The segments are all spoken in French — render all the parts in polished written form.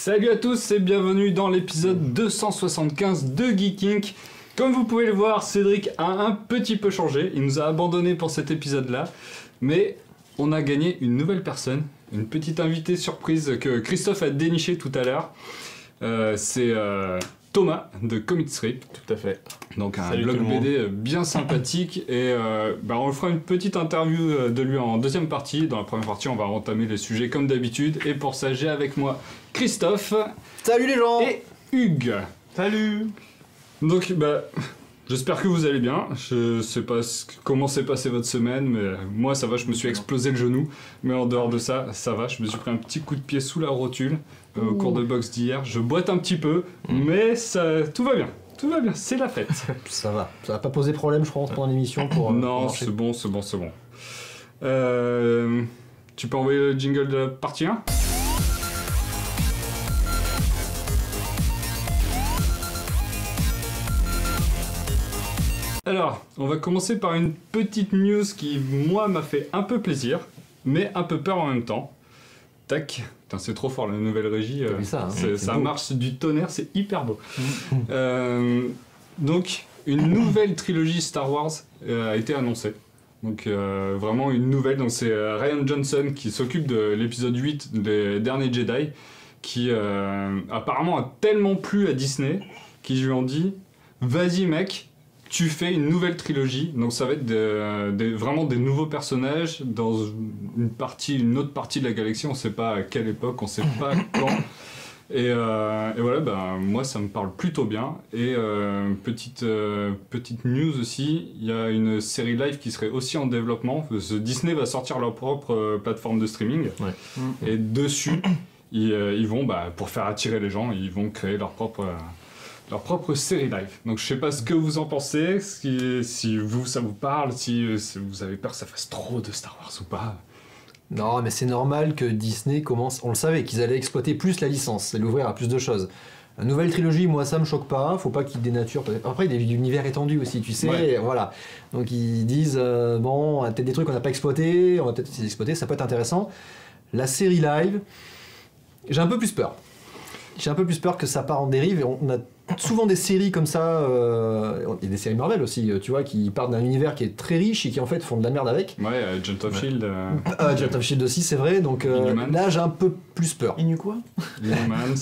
Salut à tous et bienvenue dans l'épisode 275 de Geek Inc. Comme vous pouvez le voir, Cédric a un petit peu changé, il nous a abandonné pour cet épisode-là, mais on a gagné une nouvelle personne, une petite invitée surprise que Christophe a dénichée tout à l'heure. C'est Thomas de Comic Strip. Tout à fait. Donc un Salut blog tout le monde. BD bien sympathique et on fera une petite interview de lui en deuxième partie. Dans la première partie, on va entamer les sujets comme d'habitude et pour ça, j'ai avec moi Christophe. Salut les gens. Et Hugues. Salut. Donc j'espère que vous allez bien. Je sais pas comment s'est passée votre semaine, mais moi ça va, je me suis explosé le genou. Mais en dehors de ça, ça va, je me suis pris un petit coup de pied sous la rotule au cours de boxe d'hier. Je boite un petit peu, mais tout va bien. Tout va bien, c'est la fête. Ça va pas poser problème je pense pendant l'émission pour... Non, pour marcher. c'est bon. Tu peux envoyer le jingle de la partie 1 ? Alors, on va commencer par une petite news qui, moi, m'a fait un peu plaisir, mais un peu peur en même temps. Tac. Putain, c'est trop fort, la nouvelle régie. T'as vu ça, hein, ça beau. marche du tonnerre, c'est hyper beau. Donc, une nouvelle trilogie Star Wars a été annoncée. Donc, vraiment une nouvelle. Donc, c'est Rian Johnson qui s'occupe de l'épisode 8 des Derniers Jedi, qui apparemment a tellement plu à Disney qu'ils lui ont dit « Vas-y mec, tu fais une nouvelle trilogie, donc ça va être vraiment des nouveaux personnages dans une autre partie de la galaxie, on sait pas à quelle époque, on sait pas quand. Et voilà, moi ça me parle plutôt bien. Et petite news aussi, il y a une série live qui serait aussi en développement. Disney va sortir leur propre plateforme de streaming. Ouais. Et dessus, ils vont, pour faire attirer les gens, ils vont créer leur propre série live. Donc je sais pas ce que vous en pensez, si vous ça vous parle, si vous avez peur que ça fasse trop de Star Wars ou pas. Non mais c'est normal que Disney commence, on le savait qu'ils allaient exploiter plus la licence et l'ouvrir à plus de choses. La nouvelle trilogie, moi ça me choque pas, faut pas qu'ils dénaturent, après il y a des univers étendus aussi, tu sais, Ouais. voilà. Donc ils disent, bon, on a peut-être des trucs qu'on n'a pas exploités, on va peut-être les exploiter, ça peut être intéressant. La série live, j'ai un peu plus peur. J'ai un peu plus peur que ça part en dérive et on a souvent des séries comme ça, il y a des séries Marvel aussi, tu vois, qui partent d'un univers qui est très riche et qui en fait font de la merde avec. Ouais, Agent of Shield, Jet of Shield aussi, c'est vrai, donc Inhumans. là j'ai un peu plus peur. Inu quoi? Inhumans.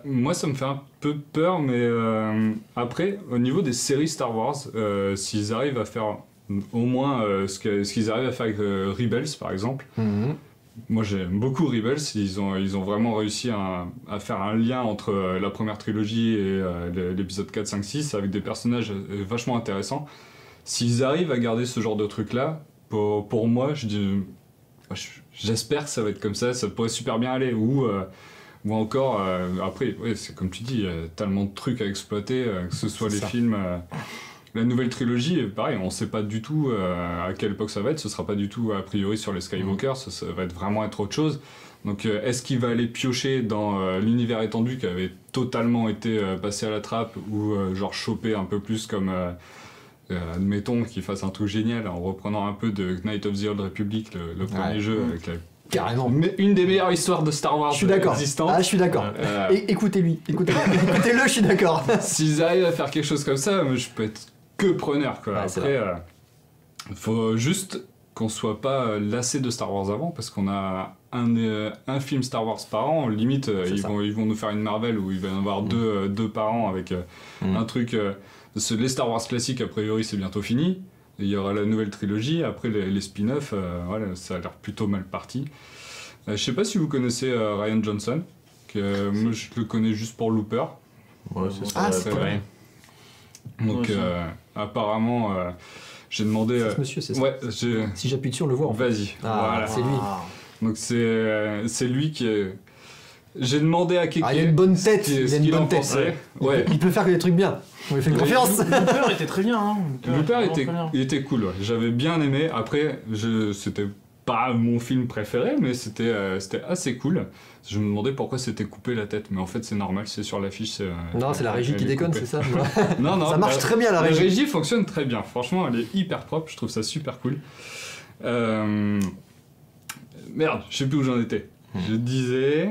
Moi ça me fait un peu peur, mais après, au niveau des séries Star Wars, s'ils arrivent à faire au moins ce qu'ils arrivent à faire avec Rebels par exemple. Mhm. Moi j'aime beaucoup Rebels, ils ont vraiment réussi à faire un lien entre la première trilogie et l'épisode 4, 5, 6 avec des personnages vachement intéressants. S'ils arrivent à garder ce genre de truc là, pour moi j'espère que ça va être comme ça pourrait super bien aller. Ou encore, après, ouais, c'est comme tu dis, il y a tellement de trucs à exploiter, que ce soit C'est les ça. films... La nouvelle trilogie, pareil, on sait pas du tout à quelle époque ça va être, ce sera pas du tout a priori sur les Skywalker, ça va vraiment être autre chose. Donc est-ce qu'il va aller piocher dans l'univers étendu qui avait totalement été passé à la trappe ou genre choper un peu plus comme admettons qu'il fasse un truc génial en reprenant un peu de Knights of the Old Republic, le premier Ouais. jeu avec Carrément. une des meilleures histoires de Star Wars Je suis d'accord. existantes. Ah, je suis d'accord. Écoutez-lui, écoutez-le, je suis d'accord. S'ils arrivent à faire quelque chose comme ça, moi, je peux être que preneur, quoi. Ouais, c'est Après, faut juste qu'on soit pas lassé de Star Wars avant, parce qu'on a un film Star Wars par an. Limite, ils vont nous faire une Marvel où il va y en avoir deux par an avec un truc. Les Star Wars classiques, a priori, c'est bientôt fini. Il y aura la nouvelle trilogie. Après, les spin-offs, voilà, ça a l'air plutôt mal parti. Je sais pas si vous connaissez Rian Johnson, moi je le connais juste pour Looper. Ouais, c'est ça. Ah, c'est vrai. Donc Ouais, apparemment, j'ai demandé... C'est ce monsieur, c'est ça. Ouais, Si j'appuie dessus, on le voit en fait. vas-y. Ah, Voilà. c'est lui. Donc c'est lui qui est... J'ai demandé à Kéké... Ah, il a une bonne tête, ce il a une qu'il en bonne tête. pensait. Ouais. Il peut faire que des trucs bien. On lui fait une Ouais. confiance. Looper était très bien, hein. Looper était vraiment très bien. il était cool, ouais. J'avais bien aimé. Après, c'était pas mon film préféré, mais c'était assez cool. Je me demandais pourquoi c'était coupé la tête, mais en fait c'est normal, c'est sur l'affiche. Non, c'est la régie qui elle est déconne, coupée. c'est ça. Non, Ça marche très bien la régie. La régie fonctionne très bien, franchement elle est hyper propre, je trouve ça super cool. Merde, je sais plus où j'en étais. Je disais...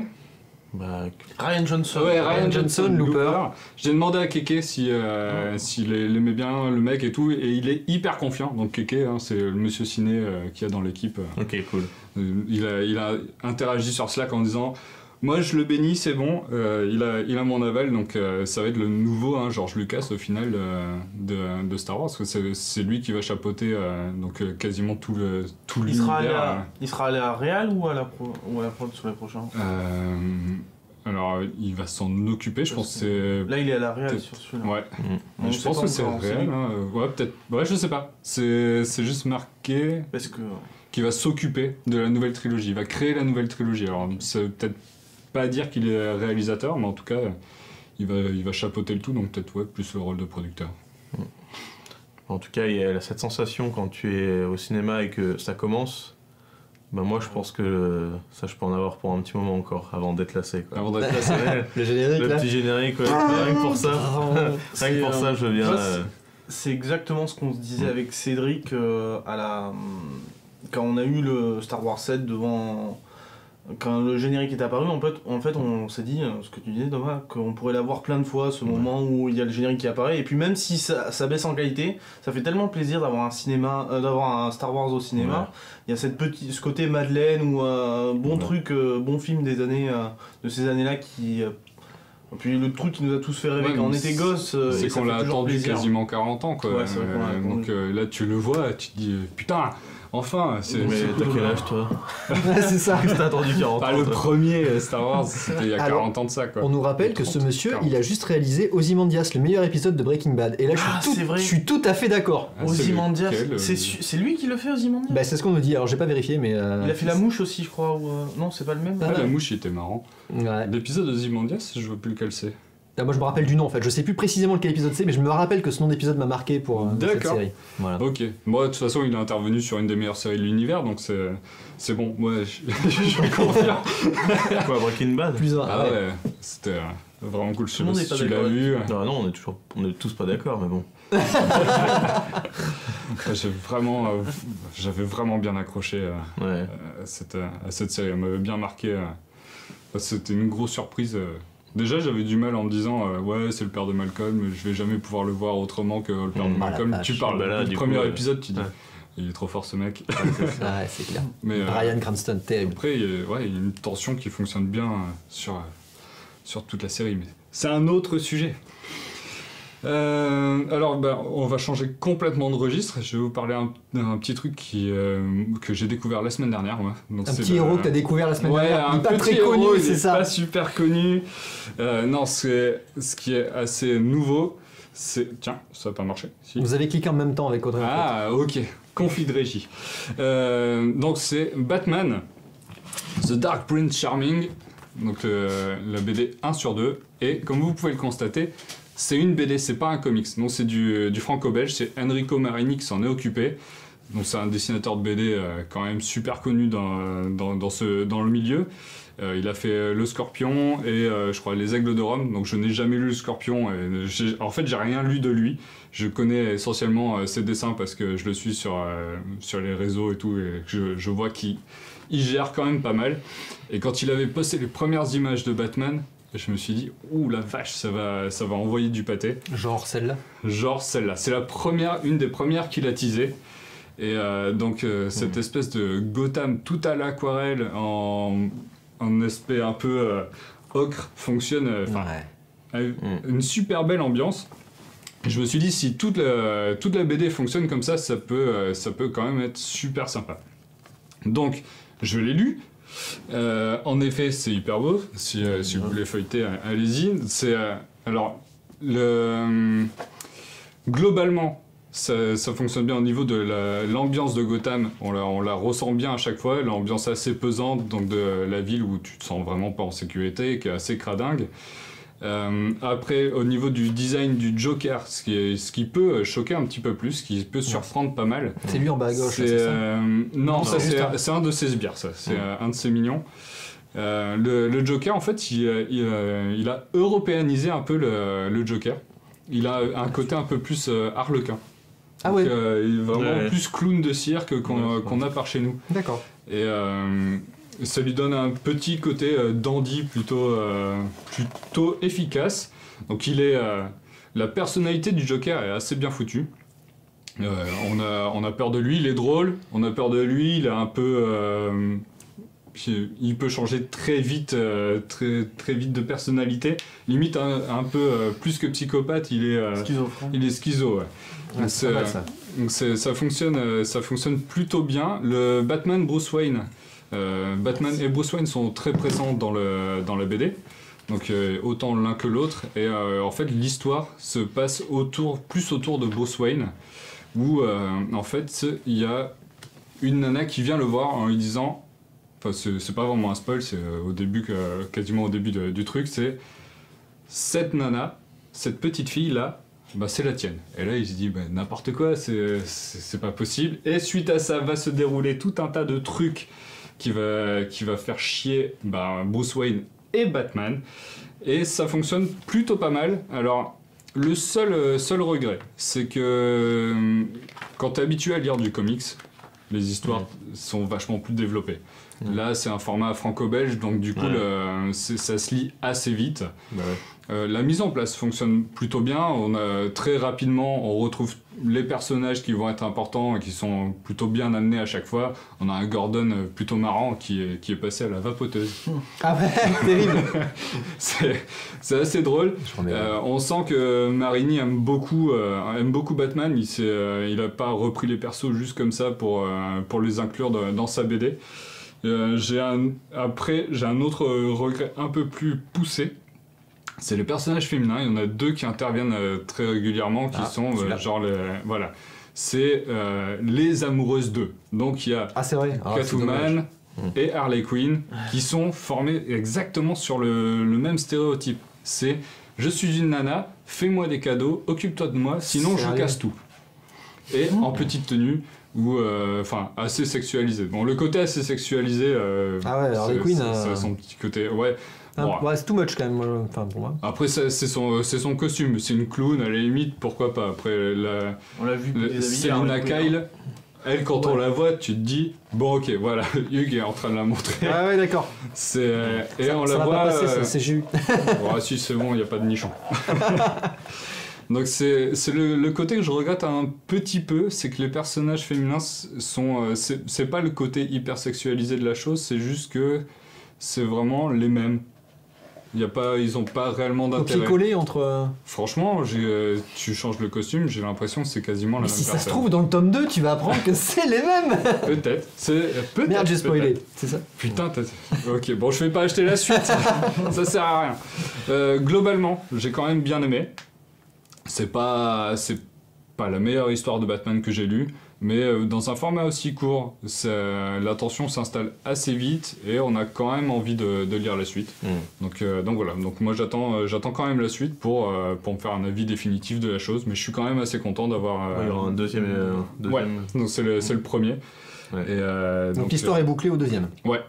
Ryan Johnson. Ouais, Ryan Johnson, Looper. J'ai demandé à Keke s'il aimait bien le mec et tout, et il est hyper confiant. Donc Keke, hein, c'est le monsieur ciné qu'il y a dans l'équipe. Ok, cool. Il a interagi sur Slack en disant moi je le bénis, c'est bon, il a mon aval, donc ça va être le nouveau hein, George Lucas au final de Star Wars, parce que c'est lui qui va chapeauter quasiment tout l'univers. Il sera allé à Real ou à la prod sur les prochains Alors il va s'en occuper, je pense que c'est... Là il est à la Real sur celui-là. Ouais. Je pense que c'est réel. Hein. Ouais, peut-être. Ouais, je sais pas. C'est juste marqué parce que qu'il va s'occuper de la nouvelle trilogie. Il va créer la nouvelle trilogie. Alors, ça veut peut-être pas dire qu'il est réalisateur, mais en tout cas, il va chapeauter le tout, donc peut-être plus le rôle de producteur. En tout cas, il y a cette sensation quand tu es au cinéma et que ça commence. Bah moi, je pense que ça, je peux en avoir pour un petit moment encore, avant d'être lassé. Quoi. Avant d'être lassé. Le générique, le là. petit générique, ouais. Rien que pour ça. Rien que pour ça, je viens... C'est exactement ce qu'on se disait avec Cédric quand on a eu le Star Wars 7 devant... Quand le générique est apparu, en fait on s'est dit, ce que tu disais Thomas, qu'on pourrait l'avoir plein de fois, ce moment où il y a le générique qui apparaît, et puis même si ça baisse en qualité, ça fait tellement plaisir d'avoir un Star Wars au cinéma. Il y a ce côté Madeleine ou bon truc, bon film de ces années-là qui... Puis le truc qui nous a tous fait rêver quand on était gosses, c'est qu'on l'a attendu plaisir. Quasiment 40 ans quoi. Ouais, c'est vrai qu'on l'a attendu. Donc là tu le vois, tu te dis putain, enfin Mais t'as quel âge toi? Ouais, c'est ça. Qu'est-ce que t'as attendu 40 ans le toi premier Star Wars, c'était il y a 40 ans de ça quoi. On nous rappelle que ce monsieur, 40. il a juste réalisé Ozymandias, le meilleur épisode de Breaking Bad. Et là, c'est vrai. je suis tout à fait d'accord. Ah, c'est Ozymandias, lequel, c'est lui qui le fait Ozymandias Bah, c'est ce qu'on nous dit. Alors, j'ai pas vérifié, mais. Il a fait la mouche aussi, je crois. Non, c'est pas le même. Ah, la mouche il était marrant. Ouais. L'épisode de Ozymandias, je vois plus lequel c'est. Ah, moi, je me rappelle du nom en fait. Je sais plus précisément lequel épisode c'est, mais je me rappelle que ce nom d'épisode m'a marqué pour cette D'accord. série. Voilà. Ok. Moi, de toute façon, il est intervenu sur une des meilleures séries de l'univers, donc c'est bon. Moi, je confirme. Quoi, Breaking Bad? Plus un. Ah ouais, c'était vraiment cool. Je sais Tout le pas monde si est tu pas l'as d'accord vu. Non, on est tous pas d'accord, mais bon. J'avais vraiment bien accroché Ouais. à cette série. Elle m'avait bien marqué. C'était une grosse surprise. Déjà, j'avais du mal en me disant ouais, c'est le père de Malcolm, je vais jamais pouvoir le voir autrement que le père de Malcolm. vache. Tu parles Bah là, du du premier coup, épisode, tu dis ouais. il est trop fort ce mec. Ouais, c'est clair. Mais Bryan Cranston, terrible. après, il y a une tension qui fonctionne bien sur toute la série, mais c'est un autre sujet. Alors, on va changer complètement de registre. Je vais vous parler d'un petit truc que j'ai découvert la semaine dernière. Moi. Donc, Un petit héros que t'as découvert la semaine dernière. un Il est pas petit très héros, connu, il c'est est ça. pas super connu. Non, c'est ce qui est assez nouveau. Tiens, ça n'a pas marché. Si. Vous avez cliqué en même temps avec Audrey. Ah, ok. Conflit de régie. Donc, c'est Batman, The Dark Prince Charming. Donc, la BD 1 sur 2. Et comme vous pouvez le constater, c'est une BD, c'est pas un comics. Donc, c'est du franco-belge. C'est Enrico Marini qui s'en est occupé. Donc, c'est un dessinateur de BD quand même super connu dans le milieu. Il a fait Le Scorpion et je crois Les Aigles de Rome. Donc, je n'ai jamais lu Le Scorpion. En fait, j'ai rien lu de lui. Je connais essentiellement ses dessins parce que je le suis sur les réseaux et tout. Et je vois qu'il gère quand même pas mal. Et quand il avait posté les premières images de Batman, je me suis dit, ouh la vache, ça va envoyer du pâté. Genre celle-là. Genre celle-là. C'est une des premières qu'il a teasé. Et donc cette espèce de Gotham tout à l'aquarelle en aspect un peu ocre fonctionne. Une super belle ambiance. Et je me suis dit, si toute la BD fonctionne comme ça, ça peut quand même être super sympa. Donc, je l'ai lu. En effet, c'est hyper beau. Si vous voulez feuilleter, allez-y. Globalement, ça fonctionne bien au niveau de l'ambiance de Gotham. On la ressent bien à chaque fois. L'ambiance assez pesante, donc de la ville où tu te sens vraiment pas en sécurité, qui est assez cradingue. Après, au niveau du design du Joker, ce qui peut choquer un petit peu plus, qui peut surprendre pas mal. C'est lui en bas à gauche, c'est ça Non, ça juste c'est un de ses sbires, ça. C'est un de ses mignons. Le Joker, en fait, il a européanisé un peu le Joker. Il a un côté un peu plus harlequin. Ah ouais. Donc, il est vraiment plus clown de cirque qu'on a par chez nous. D'accord. Et ça lui donne un petit côté dandy plutôt efficace. Donc la personnalité du Joker est assez bien foutue. On a peur de lui, il est drôle. On a peur de lui, il a un peu... il peut changer très vite de personnalité. Limite un peu plus que psychopathe, il est schizo. Ouais. Donc ça fonctionne plutôt bien. Le Batman Bruce Wayne, Batman et Bruce Wayne sont très présents dans la BD. Donc autant l'un que l'autre. Et en fait l'histoire se passe plus autour de Bruce Wayne, où en fait il y a une nana qui vient le voir en lui disant, enfin c'est pas vraiment un spoil, c'est quasiment au début du truc, c'est cette nana, cette petite fille là, bah c'est la tienne. Et là il se dit bah, n'importe quoi, c'est pas possible. Et suite à ça va se dérouler tout un tas de trucs qui va faire chier Bruce Wayne et Batman. Et ça fonctionne plutôt pas mal. Alors le seul regret, c'est que quand t'es habitué à lire du comics, les histoires sont vachement plus développées. Là, c'est un format franco-belge, donc du coup, ça se lit assez vite. Bah ouais. La mise en place fonctionne plutôt bien. Très rapidement, on retrouve les personnages qui vont être importants et qui sont plutôt bien amenés à chaque fois. On a un Gordon plutôt marrant qui est passé à la vapoteuse. Ah ouais, terrible. C'est assez drôle. On sent que Marini aime beaucoup Batman. Il n'a pas repris les persos juste comme ça pour les inclure dans sa BD. J'ai un autre regret un peu plus poussé. C'est les personnages féminins. Il y en a deux qui interviennent très régulièrement, qui sont voilà. C'est les amoureuses d'eux. Donc il y a Catwoman et Harley Quinn qui sont formés exactement sur le même stéréotype. C'est je suis une nana, fais-moi des cadeaux, occupe-toi de moi, sinon je casse tout. Et en petite tenue. Ou assez sexualisé. Bon, le côté assez sexualisé, Harley Quinn, c'est son petit côté, ouais. C'est too much quand même, pour moi. Après, c'est son costume, c'est une clown, à la limite, pourquoi pas. Après, on l'a vu Selina Kyle, elle, quand on la voit, tu te dis, bon, ok, voilà, Hugh est en train de la montrer. Ah ouais, d'accord. Et on la voit. Pas passé, c'est GU. Si, c'est bon, il n'y a pas de nichon. Donc c'est le côté que je regrette un petit peu, c'est que les personnages féminins sont... c'est pas le côté hyper sexualisé de la chose, c'est juste que c'est vraiment les mêmes. Ils ont pas réellement d'intérêt. Copier-coller entre... Franchement, tu changes le costume, j'ai l'impression que c'est quasiment la même personne. Mais si ça se trouve, dans le tome 2, tu vas apprendre que c'est les mêmes. Peut-être. Merde, j'ai spoilé, c'est ça? Putain, ok, bon, je vais pas acheter la suite. Ça sert à rien. Globalement, j'ai quand même bien aimé. C'est pas la meilleure histoire de Batman que j'ai lue, mais dans un format aussi court, la tension s'installe assez vite et on a quand même envie de lire la suite. Donc voilà, donc moi j'attends quand même la suite pour me faire un avis définitif de la chose, mais je suis quand même assez content d'avoir... il y aura un deuxième. Ouais, donc c'est le premier. Ouais. Et, donc l'histoire est bouclée au deuxième. Ouais.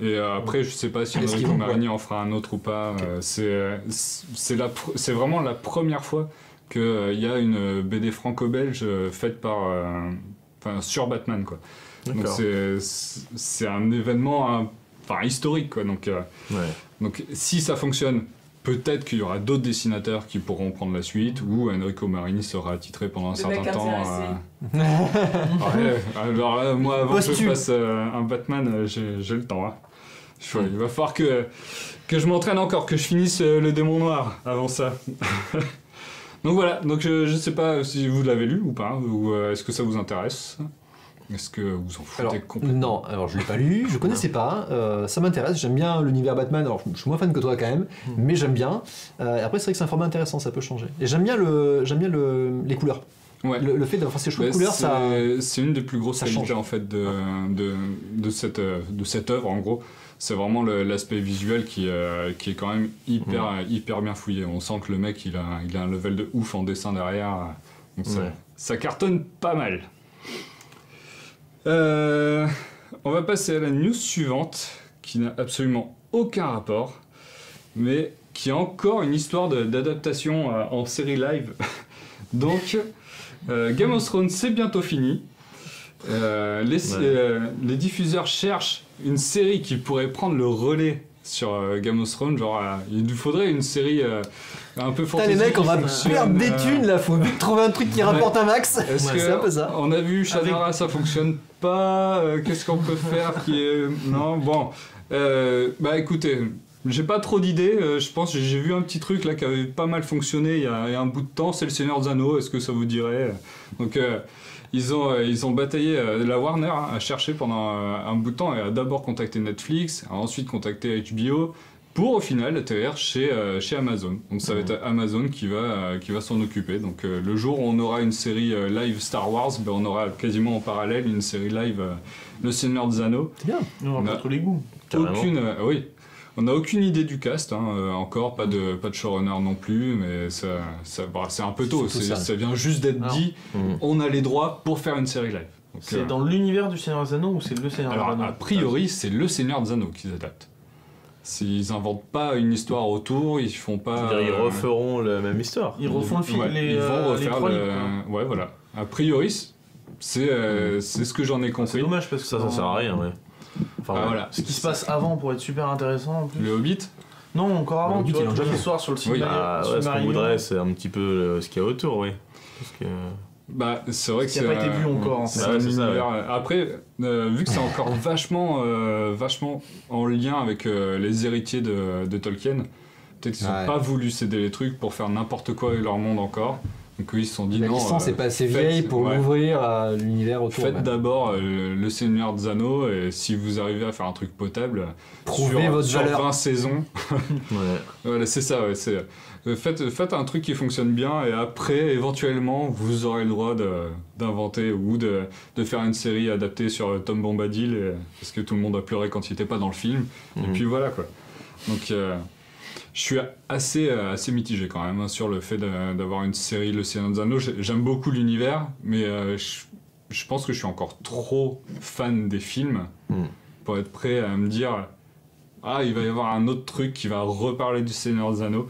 Et après, je sais pas si Enrico Marini en fera un autre ou pas. Okay. C'est vraiment la première fois qu'il y a une BD franco-belge faite sur Batman, quoi. Donc c'est un événement historique, quoi. Donc si ça fonctionne, peut-être qu'il y aura d'autres dessinateurs qui pourront prendre la suite, ou Enrico Marini sera attitré pendant un certain temps. Alors là, moi, avant que je fasse un Batman, j'ai le temps. Hein. Il va falloir que je m'entraîne encore, que je finisse le démon noir avant ça. Donc voilà, je sais pas si vous l'avez lu ou pas, ou est-ce que ça vous intéresse? Est-ce que vous en foutez complètement? Non, alors je l'ai pas lu, je connaissais pas, ça m'intéresse, j'aime bien l'univers Batman, alors je suis moins fan que toi quand même, mais j'aime bien. Après c'est vrai que c'est un format intéressant, ça peut changer. Et j'aime bien les couleurs. Ouais. Le fait d'avoir ces choix de couleurs, c'est une des plus grosses qualités en fait de cette œuvre en gros. C'est vraiment l'aspect visuel qui est quand même hyper bien fouillé. On sent que le mec il a un level de ouf en dessin derrière. Donc ça cartonne pas mal. On va passer à la news suivante qui n'a absolument aucun rapport, mais qui est encore une histoire d'adaptation en série live. Donc Game of Thrones c'est bientôt fini. Les diffuseurs cherchent une série qui pourrait prendre le relais sur Game of Thrones, genre il nous faudrait une série un peu Putain, fantasy. les mecs, on va qui fonctionne, perdre des thunes là, faut vite trouver un truc qui rapporte un max. Est-ce Ouais, c'est un peu que ça. on a vu Shannara, ça fonctionne pas, qu'est-ce qu'on peut faire qui est... Non, bon. Bah écoutez, j'ai pas trop d'idées, je pense j'ai vu un petit truc là qui avait pas mal fonctionné il y a un bout de temps, c'est le Seigneur des Anneaux, est-ce que ça vous dirait? Donc ils ont bataillé, la Warner a cherché pendant un bout de temps et a d'abord contacté Netflix, a ensuite contacté HBO, pour au final atterrir chez Amazon. Donc ça va être Amazon qui va s'en occuper. Donc le jour où on aura une série live Star Wars, ben, on aura quasiment en parallèle une série live Le Seigneur des Anneaux. C'est bien. On On a a- pas tous les goûts. Oui. On n'a aucune idée du cast, encore pas de showrunner non plus, mais bah, c'est un peu tôt. Surtout ça. Ça vient juste d'être Alors. dit. On a les droits pour faire une série live. Donc, C'est dans l'univers du Seigneur des Anneaux ou c'est le Seigneur des alors Anneaux? a priori, c'est Le Seigneur des Anneaux qu'ils adaptent. S'ils inventent pas une histoire autour, ils font pas. C'est-à-dire, ils referont la même histoire. Ils refont le film, Ouais, les, ils vont les refaire trois le. livres, quoi. Ouais, voilà. A priori, c'est ce que j'en ai C'est compris. dommage parce que Ça sert à rien, ouais. Enfin, Ah, ouais. voilà. Ce qui se passe avant pourrait être super intéressant en plus. Le Hobbit. Non, encore avant, Hobbit, tu vois, ils l'ont toute déjà fait. l'histoire sur le Oui. Ah, ouais, ce qu'on voudrait, c'est un petit peu ce qu'il y a autour, oui. Parce que... Bah, c'est vrai que Ce qui a pas été vu encore, en c'est fait. un Ouais, c'est ça, univers. Après, vu que c'est encore vachement en lien avec les héritiers de Tolkien, peut-être qu'ils n'ont Ouais. pas voulu céder les trucs pour faire n'importe quoi avec leur monde encore. Donc eux, ils se sont dit La non. licence est pas assez faites- vieille pour ouais. l'ouvrir à l'univers autour. Faites même. d'abord le Seigneur des Anneaux et si vous arrivez à faire un truc potable, Prouvez sur, votre sur valeur. 20 saisons, Ouais. voilà, c'est ça, ouais, faites un truc qui fonctionne bien et après, éventuellement, vous aurez le droit d'inventer ou de faire une série adaptée sur Tom Bombadil parce que tout le monde a pleuré quand il était pas dans le film. Et puis voilà quoi. Donc je suis assez mitigé quand même sur le fait d'avoir une série Le Seigneur des Anneaux. J'aime beaucoup l'univers, mais je pense que je suis encore trop fan des films pour être prêt à me dire ah, il va y avoir un autre truc qui va reparler du Seigneur des Anneaux.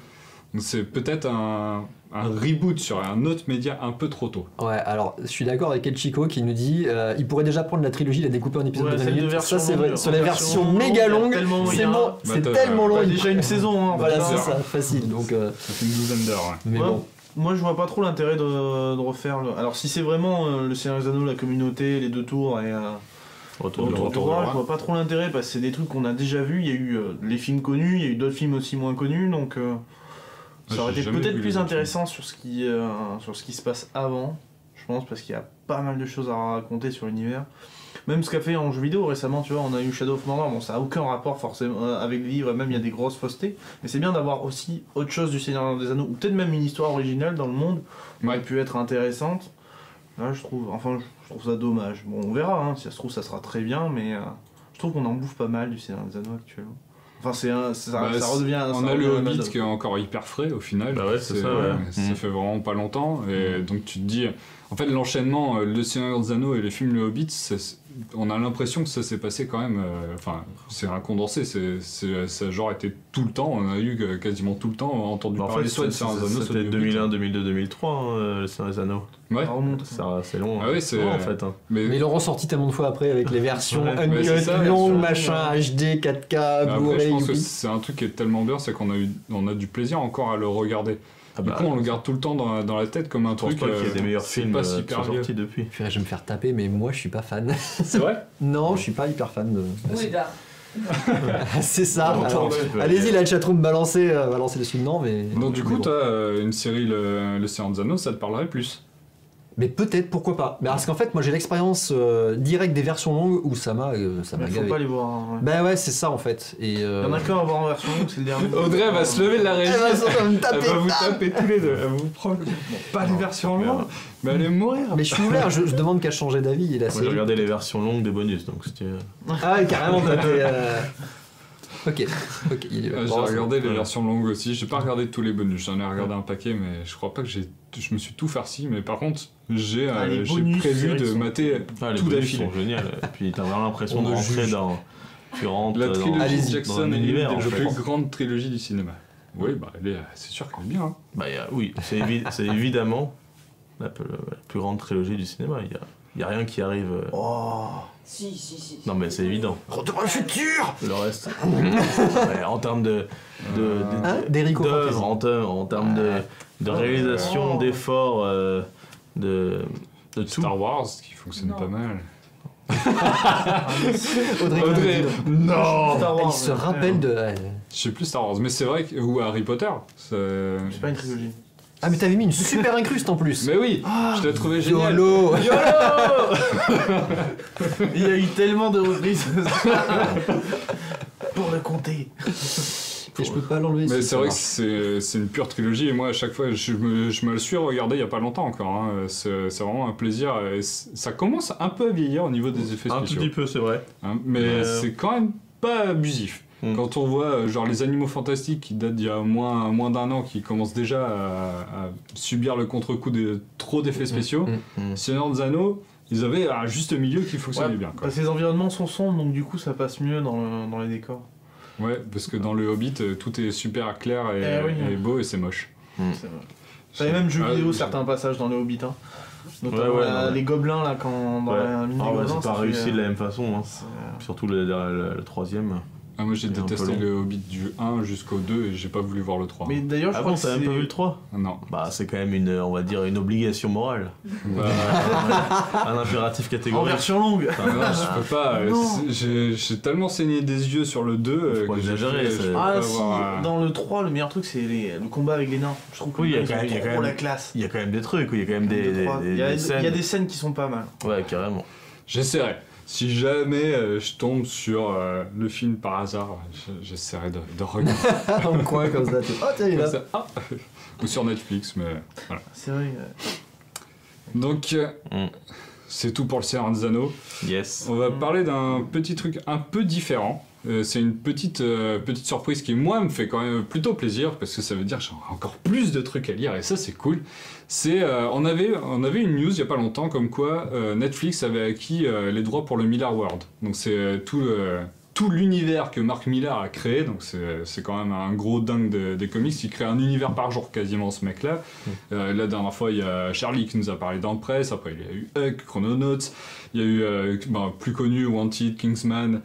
Donc c'est peut-être un reboot sur un autre média un peu trop tôt. Ouais, alors je suis d'accord avec Elchico qui nous dit il pourrait déjà prendre la trilogie, la découper en épisodes Ouais, de 20 celle de minutes. version Ça c'est vrai, longue, sur les en versions version méga longue, longues, tellement c'est il y a- bon, Bah, c'est t'as- tellement long. Bah, il déjà une saison, hein, Voilà, putain. c'est ça, facile. Donc, Ça fait une douzaine d'heures. Ouais. mais Ouais. bon. Moi, je vois pas trop l'intérêt de refaire le. Alors, si c'est vraiment le Seigneur des Anneaux, la communauté, les deux tours et. Retour Autour du du roi. roi, je vois pas trop l'intérêt parce que c'est des trucs qu'on a déjà vus. Il y a eu les films connus, il y a eu d'autres films aussi moins connus, donc ça aurait j'ai été jamais peut-être vu plus les autres intéressant sur ce qui se passe avant, je pense, parce qu'il y a pas mal de choses à raconter sur l'univers. Même ce qu'a fait en jeu vidéo récemment, tu vois, on a eu Shadow of Mordor, bon, ça a aucun rapport forcément avec le livre, et même il y a des grosses faussetés, mais c'est bien d'avoir aussi autre chose du Seigneur des Anneaux, ou peut-être même une histoire originale dans le monde qui aurait pu être intéressante. Là, je trouve ça dommage. Bon, on verra, hein, si ça se trouve, ça sera très bien, mais je trouve qu'on en bouffe pas mal du Seigneur des Anneaux actuellement. Enfin, ça redevient. On ça a le revient à la Hobbit mode. qui est encore hyper frais au final. Bah ouais, c'est ça, ouais. Ça fait vraiment pas longtemps. Et donc tu te dis. En fait, l'enchaînement, Le Seigneur des Anneaux et les films Le Hobbit, on a l'impression que ça s'est passé quand même. Enfin, c'est un condensé. Ça a genre été tout le temps. On a eu quasiment tout le temps entendu Bah, en parler fait, soit de Seigneur des Anneaux, soit c'était du Hobbit. 2001, 2002, 2003, le Seigneur des Anneaux. Ouais. Ça remonte. C'est long. Ah oui, c'est long, en fait. Hein. Mais ils l'ont ressorti tellement de fois après avec les versions Ouais, uncut, c'est ça, longues, version, machin, HD, 4K, Après, je Blu-ray, pense que youpi. c'est un truc qui est tellement bien, c'est qu'on a du plaisir encore à le regarder. Ah Du bah, coup, on le garde tout le temps dans la tête comme un je pense truc. pas qu'il y ait des meilleurs c'est films pas qui super sont vieux. sortis depuis. Purée, je vais me faire taper, mais moi je suis pas fan. C'est vrai. Non, je suis pas hyper fan de. Oui, là. C'est ça. Bon, alors, un petit peu, allez-y, ok. la chatroom, balancez dessus. Non, mais. Donc du mais coup, bon. t'as une série Le Seigneur des Anneaux, ça te parlerait plus. Mais peut-être, pourquoi pas. Mais parce qu'en fait, moi j'ai l'expérience directe des versions longues où ça m'a Mais faut gavé. pas les voir. Hein, ouais. Bah ouais, c'est ça en fait. Et Il y en a qu'un à voir en version longue, c'est le dernier. Audrey va se lever de la régie. Elle va se me Elle taper. va vous bam. taper tous les deux. Elle va vous prendre. Bon, pas les versions longues, mais allez mourir. Mais je suis ouvert, je demande qu'à changer d'avis. Et la Moi, j'ai série. regardé les versions longues des bonus, donc c'était. Ah, ouais, carrément, t'as fait. Ok, il est J'ai bon, regardé les ouais. versions longues aussi. J'ai pas regardé tous les bonus. J'en ai regardé un paquet, mais je crois pas que je me suis tout farci. Mais par contre, j'ai les bonus, prévu c'est vrai de qu'ils sont- mater Ah, les tout bonus d'affilée. sont géniaux. Et puis t'as vraiment l'impression On de me rentrer juge. dans. Tu rentres La dans, trilogie Allez-y, de Jackson dans un est univers, l'une en des fait. plus grandes trilogies du cinéma. Oui, bah, c'est sûr qu'elle est bien. Hein. Bah, oui, c'est évidemment la plus grande trilogie du cinéma. Il y a rien qui arrive. Oh, Si. Non, mais c'est évident. Retour vers le futur. Le reste. Ouais, en termes d'Eric d'œuvre, en termes de réalisation, d'efforts, de tout. Star Wars qui fonctionne Non. pas mal. Audrey. Non. Star Wars, Il se rappelle de. Je sais plus Star Wars, mais c'est vrai que. Ou Harry Potter. C'est pas une trilogie. Ah, mais t'avais mis une super incruste en plus. Mais oui, je l'ai trouvé génial. YOLO. Il y a eu tellement de reprises pour le compter. Et je peux pas l'enlever. Mais si c'est ça vrai que marche. c'est une pure trilogie et moi à chaque fois je me le suis regardé il y a pas longtemps encore. Hein. C'est vraiment un plaisir. Et ça commence un peu à vieillir au niveau des effets Un tout spéciaux. petit peu, c'est vrai. Hein, mais Mais, c'est quand même pas abusif. Quand on voit genre les Animaux Fantastiques qui datent d'il y a moins d'un an, qui commencent déjà à subir le contre-coup de trop d'effets spéciaux, Seigneur des Anneaux, ils avaient un juste milieu qui fonctionnait bien. Quoi. Parce que les environnements sont sombres, donc du coup ça passe mieux dans les décors. Ouais, parce que dans le Hobbit, tout est super clair et beau et c'est moche. C'est vrai. T'avais même jeux vidéo certains passages dans le Hobbit. Hein. Notamment les gobelins là quand dans la mine des gobelins. C'est pas réussi de la même façon. Hein. C'est- Surtout le troisième. Ah, moi j'ai C'est un peu détesté long. le Hobbit du 1 jusqu'au 2 et j'ai pas voulu voir le 3. Mais d'ailleurs je Ah crois bon, que t'as même c'est- pas vu le 3 Non. Bah, c'est quand même on va dire, une obligation morale. Bah, Un impératif en catégorique. version longue. non, je peux pas. Non. J'ai tellement saigné des yeux sur le 2 Faut que j'ai exagérer, fait, je c'est- peux Ah pas si, voir, dans le 3 le meilleur truc c'est le combat avec les nains. Je trouve que Oui, il y a ils quand ont même- il y a trop quand même- la classe. Il y a quand même des trucs, il y a quand même des Il y a scènes. des scènes qui sont pas mal. Ouais, carrément. J'essaierai. Si jamais je tombe sur le film par hasard, j'essaierai de regarder Dans le coin comme ça. Oh, tiens, il est comme là. ça. Ah. Ou sur Netflix, mais voilà. C'est vrai. Donc, c'est tout pour le Seigneur des Anneaux. Yes. On va parler d'un petit truc un peu différent. C'est une petite surprise qui, moi, me fait quand même plutôt plaisir parce que ça veut dire que j'ai encore plus de trucs à lire et ça, c'est cool. On avait une news il y a pas longtemps comme quoi Netflix avait acquis les droits pour le Miller World. Donc, c'est tout l'univers que Mark Millar a créé. Donc, c'est quand même un gros dingue des comics. Il crée un univers par jour quasiment, ce mec-là. La dernière fois, il y a Charlie qui nous a parlé dans le presse. Après, il y a eu Huck, Chrononauts. Il y a eu, plus connu, Wanted, Kingsman.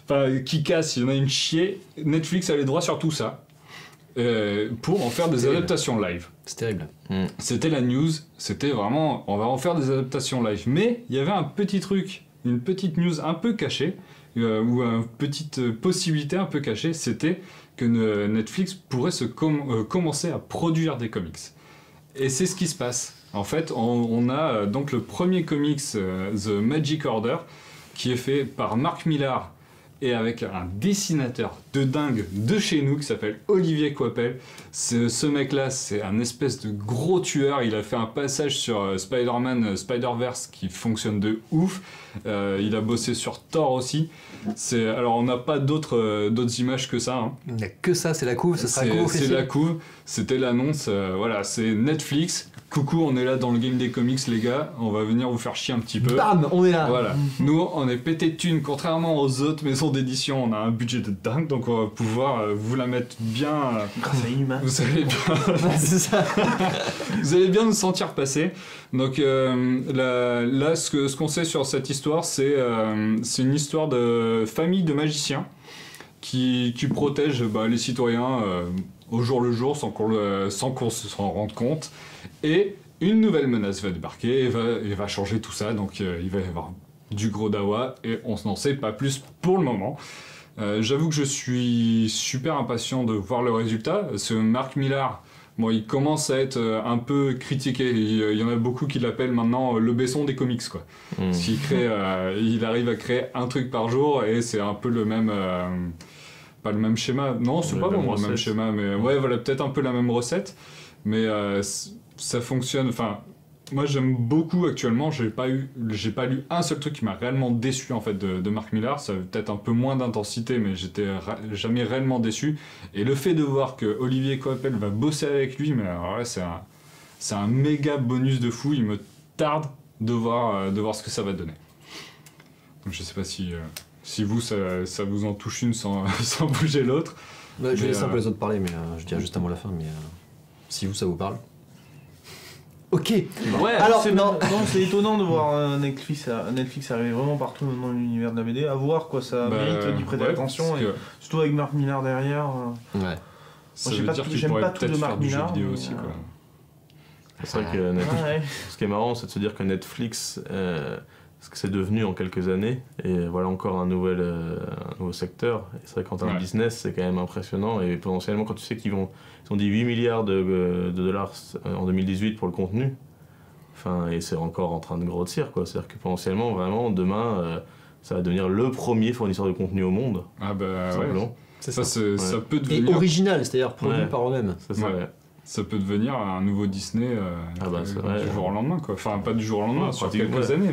Enfin, Kick-Ass, il y en a une chier. Netflix a les droits sur tout ça pour en faire des adaptations live. C'est terrible. C'était la news, c'était vraiment, on va en faire des adaptations live. Mais il y avait un petit truc, une petite news un peu cachée, ou une petite possibilité un peu cachée, c'était que Netflix pourrait commencer à produire des comics. Et c'est ce qui se passe. En fait, on a donc le premier comics, The Magic Order, qui est fait par Mark Millar et avec un dessinateur de dingue de chez nous qui s'appelle Olivier Coipel. Ce mec-là, c'est un espèce de gros tueur. Il a fait un passage sur Spider-Man, Spider-Verse qui fonctionne de ouf. Il a bossé sur Thor aussi. Alors, on n'a pas d'autres images que ça. Hein. Il n'y a que ça, c'est la couve, ce sera couve. C'est la couve, c'était l'annonce. Voilà, c'est Netflix. Coucou, on est là dans le game des comics, les gars. On va venir vous faire chier un petit peu. Bam, on est là. Voilà. Nous, on est pété de thunes. Contrairement aux autres maisons d'édition, on a un budget de dingue, donc on va pouvoir vous la mettre bien. Grâce à Inhuman. Vous allez bien. C'est ça. Vous allez bien nous sentir passer. Donc là, ce qu'on sait sur cette histoire, c'est une histoire de famille de magiciens qui protège les citoyens au jour le jour sans qu'on s'en rende compte. Et une nouvelle menace va débarquer et va changer tout ça. Donc il va y avoir du gros dawa et on n'en sait pas plus pour le moment. J'avoue que je suis super impatient de voir le résultat. Ce Mark Millar, il commence à être un peu critiqué. Il y en a beaucoup qui l'appellent maintenant le Besson des comics, quoi. Parce qu'il il arrive à créer un truc par jour et c'est un peu le même... pas le même schéma. Non, c'est pas vraiment le même schéma, mais ouais, voilà, peut-être un peu la même recette. Mais ça fonctionne. Enfin, moi j'aime beaucoup actuellement. J'ai pas lu un seul truc qui m'a réellement déçu en fait de Mark Millar. Ça avait peut-être un peu moins d'intensité, mais j'étais jamais réellement déçu. Et le fait de voir que Olivier Coipel va bosser avec lui, mais alors là, c'est un méga bonus de fou. Il me tarde de voir ce que ça va donner. Donc je sais pas si vous ça vous en touche une sans bouger l'autre. Je vais laisser un peu les autres parler, mais je dirai juste à moi la fin. Mais si vous, ça vous parle. Ok. Ouais, Alors, non. C'est étonnant de voir Netflix arriver vraiment partout dans l'univers de la BD. À voir quoi, ça mérite d'y prêter attention. Et surtout avec Mark Millar derrière. Ouais. Ça j'aime veut pas dire tout- qu'il j'aime pourrait pas tout peut-être de faire Mark du jeu Millar, vidéo mais, aussi, quoi. C'est vrai que Netflix, Ouais. ce qui est marrant, c'est de se dire que Netflix, ce que c'est devenu en quelques années, et voilà encore un nouveau secteur. Et c'est vrai qu'en termes de business, c'est quand même impressionnant. Et potentiellement, quand tu sais ils ont dit 8 milliards de dollars en 2018 pour le contenu, et c'est encore en train de grossir, quoi. C'est-à-dire que potentiellement, vraiment, demain, ça va devenir le premier fournisseur de contenu au monde. Ah bah ouais. Simplement. C'est Ça, ça. ça peut Et devenir... original, c'est-à-dire produit Ouais. par eux-mêmes. C'est ça, Ouais. ouais. Ça peut devenir un nouveau Disney c'est vrai. du jour au lendemain, quoi. Enfin, pas du jour au lendemain, Ouais, sur pratiquement, quelques ouais. années,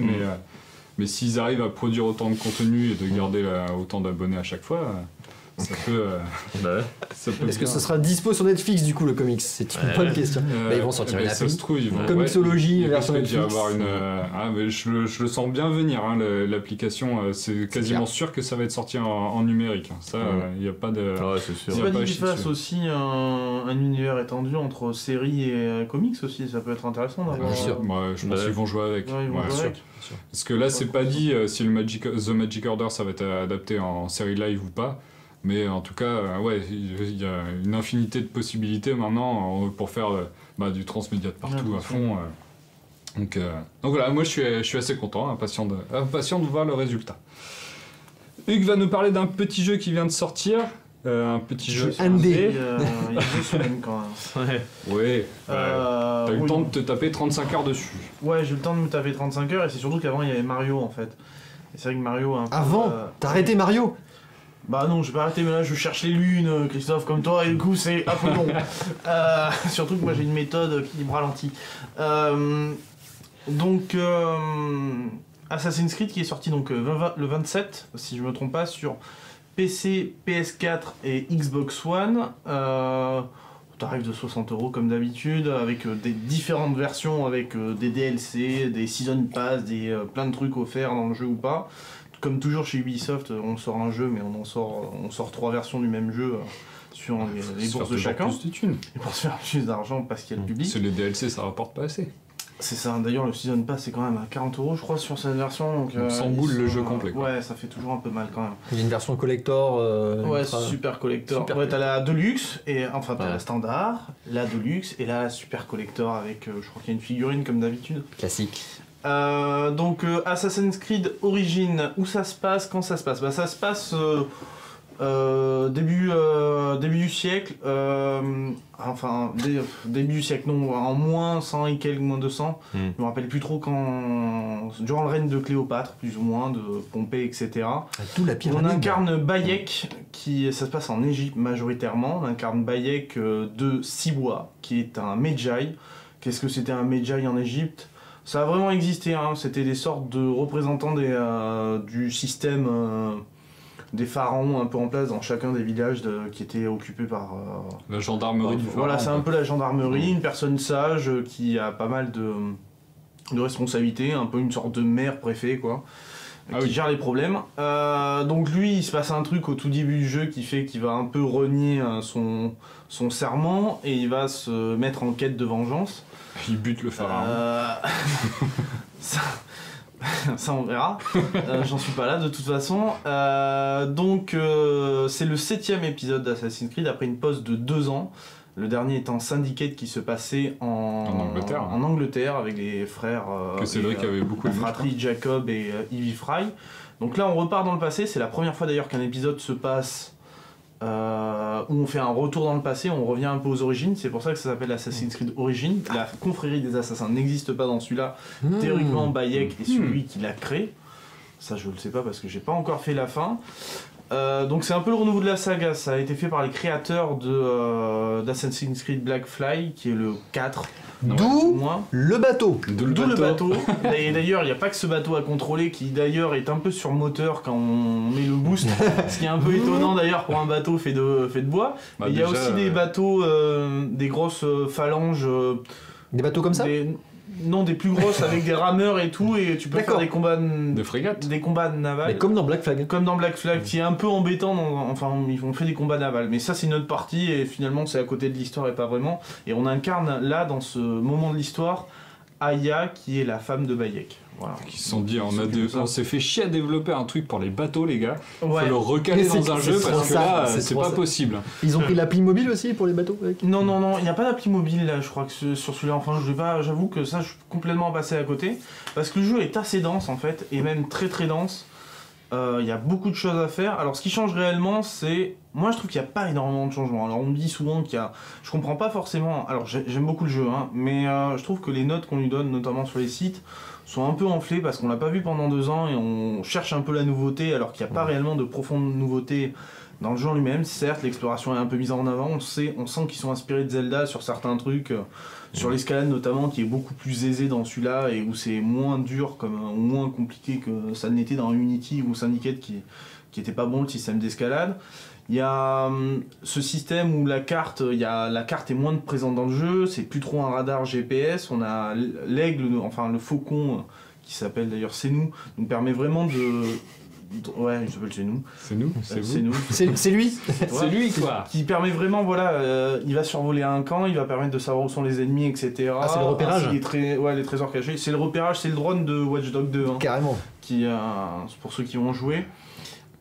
mais s'ils arrivent à produire autant de contenu et de garder autant d'abonnés à chaque fois, ça peut... Ouais. ça peut Est-ce que bien. ce sera dispo sur Netflix du coup le comics? C'est une bonne question. Bah, ils vont sortir mais une ça appli. se trouve, ils vont... Comixologie, il version risque d'y Netflix. avoir une... mais je le sens bien venir, hein, l'application. C'est quasiment sûr que ça va être sorti en numérique. Hein. Ça, il n'y a pas de... Ouais, c'est sûr. C'est Il y a pas pas dit chier qu'ils fassent dessus. aussi un univers étendu entre séries et comics aussi, ça peut être intéressant d'avoir. Bien sûr. Ouais, je pense Ouais. qu'ils vont jouer avec. Ouais, ils vont Ouais, jouer sûr. avec. Parce que là, c'est pas dit si The Magic Order ça va être adapté en série live ou pas. Mais en tout cas, il y a une infinité de possibilités maintenant pour faire du transmédia de partout Ouais, à fond. Donc voilà, moi je suis assez content, impatient de voir le résultat. Hugues va nous parler d'un petit jeu qui vient de sortir. Un petit jeu indé. Il y a 2 semaines quand même. Ouais. Ouais. T'as eu le Oui. temps de te taper 35 heures dessus. Ouais, j'ai eu le temps de me taper 35 heures et c'est surtout qu'avant il y avait Mario en fait. Et c'est vrai que Mario a un peu, Avant, t'as arrêté Mario? Bah non, j'ai pas arrêté, mais là je cherche les lunes, Christophe, comme toi, et du coup c'est un peu long. Surtout que moi j'ai une méthode qui me ralentit. Assassin's Creed qui est sorti donc le 27, si je me trompe pas, sur PC, PS4 et Xbox One. Tarif de 60€ comme d'habitude, avec des différentes versions, avec des DLC, des Season Pass, plein de trucs offerts dans le jeu ou pas. Comme toujours chez Ubisoft, on sort un jeu, mais on sort 3 versions du même jeu sur les bourses de chacun. Plus de thunes. Et pour se faire plus d'argent parce qu'il y a le public. C'est les DLC, ça rapporte pas assez. C'est ça, d'ailleurs le Season Pass c'est quand même à 40€ je crois sur cette version. Donc, 100 boules le jeu complet, quoi. Ouais, ça fait toujours un peu mal quand même. Il y a une version collector. Ouais, ultra- super collector. Super Ouais, t'as la Deluxe, t'as Ouais. la standard, la Deluxe et la super collector avec, je crois qu'il y a une figurine comme d'habitude. Classique. Assassin's Creed Origins, où ça se passe, quand ça se passe? Bah ça se passe début du siècle, début du siècle, non, en moins 100 et quelques, moins 200. Je me rappelle plus trop durant le règne de Cléopâtre, plus ou moins, de Pompée, etc. Tout la pyramide. On incarne Bayek, ça se passe en Égypte majoritairement. On incarne Bayek de Siwa, qui est un Medjay. Qu'est-ce que c'était un Medjay en Égypte? Ça a vraiment existé, hein. C'était des sortes de représentants du système des pharaons un peu en place dans chacun des villages qui étaient occupés par... La gendarmerie du pharaon. Voilà, c'est un peu la gendarmerie, une personne sage qui a pas mal de responsabilités, un peu une sorte de maire préfet, quoi. Qui gère les problèmes. Donc lui, il se passe un truc au tout début du jeu qui fait qu'il va un peu renier son serment et il va se mettre en quête de vengeance. Il bute le pharaon. Ça on verra. J'en suis pas là de toute façon. C'est le 7ème épisode d'Assassin's Creed après une pause de 2 ans. Le dernier étant Syndicate qui se passait en Angleterre avec les frères. Que Cédric avait beaucoup la aimé. fratrie Jacob et Evie Fry. Donc là on repart dans le passé. C'est la première fois d'ailleurs qu'un épisode se passe où on fait un retour dans le passé, on revient un peu aux origines, c'est pour ça que ça s'appelle Assassin's Creed Origins. La confrérie des assassins n'existe pas dans celui-là. Théoriquement, Bayek est celui qui l'a créé. Ça, je le sais pas parce que j'ai pas encore fait la fin. Donc c'est un peu le renouveau de la saga. Ça a été fait par les créateurs d'Assassin's Creed Black Flag, qui est le 4. D'où Moins. le bateau. D'où le bateau. Et d'ailleurs, il n'y a pas que ce bateau à contrôler qui d'ailleurs est un peu sur moteur quand on met le boost. Ce qui est un peu étonnant d'ailleurs pour un bateau fait de bois. Bah, il y a déjà, aussi des bateaux, des grosses phalanges. Des bateaux comme ça? Non, des plus grosses avec des rameurs et tout. Et tu peux faire des combats. Des frégates. Des combats navals. Mais comme dans Black Flag. Comme dans Black Flag, qui est un peu embêtant. Ils ont fait des combats navals. Mais ça, c'est une autre partie. Et finalement, c'est à côté de l'histoire et pas vraiment. Et on incarne là, dans ce moment de l'histoire, Aya qui est la femme de Bayek. Voilà. Qui se sont dit, on s'est fait chier à développer un truc pour les bateaux, les gars. Ouais. Faut le recaler Mais dans un c'est jeu trop parce que ça, là, c'est c'est trop pas ça. possible. Ils ont pris l'appli mobile aussi pour les bateaux avec Non, il n'y a pas d'appli mobile là, je crois que sur celui-là, enfin j'avoue que ça je suis complètement passé à côté, parce que le jeu est assez dense en fait, et même très très dense. Il y a beaucoup de choses à faire. Alors ce qui change réellement, c'est... Moi je trouve qu'il n'y a pas énormément de changements. Alors on me dit souvent qu'il y a... Je comprends pas forcément... Alors j'aime beaucoup le jeu, hein, mais je trouve que les notes qu'on lui donne, notamment sur les sites, sont un peu enflées parce qu'on l'a pas vu pendant 2 ans et on cherche un peu la nouveauté alors qu'il n'y a pas réellement de profonde nouveauté dans le jeu en lui-même. Certes, l'exploration est un peu mise en avant, on sent qu'ils sont inspirés de Zelda sur certains trucs, sur l'escalade notamment, qui est beaucoup plus aisée dans celui-là et où c'est moins dur, ou moins compliqué que ça l'était dans Unity ou Syndicate qui était pas bon le système d'escalade. Il y a ce système où la carte est moins présente dans le jeu, c'est plus trop un radar GPS, on a l'aigle, enfin le faucon, qui s'appelle d'ailleurs Senou, nous permet vraiment de... Ouais, il s'appelle Senou. C'est nous, c'est vous. C'est nous. C'est lui. C'est lui, quoi. Qui permet vraiment, il va survoler un camp, il va permettre de savoir où sont les ennemis, etc. Ah, c'est le repérage. Les trésors cachés. C'est le repérage, c'est le drone de Watch Dogs 2. Hein, Carrément. pour ceux qui ont joué.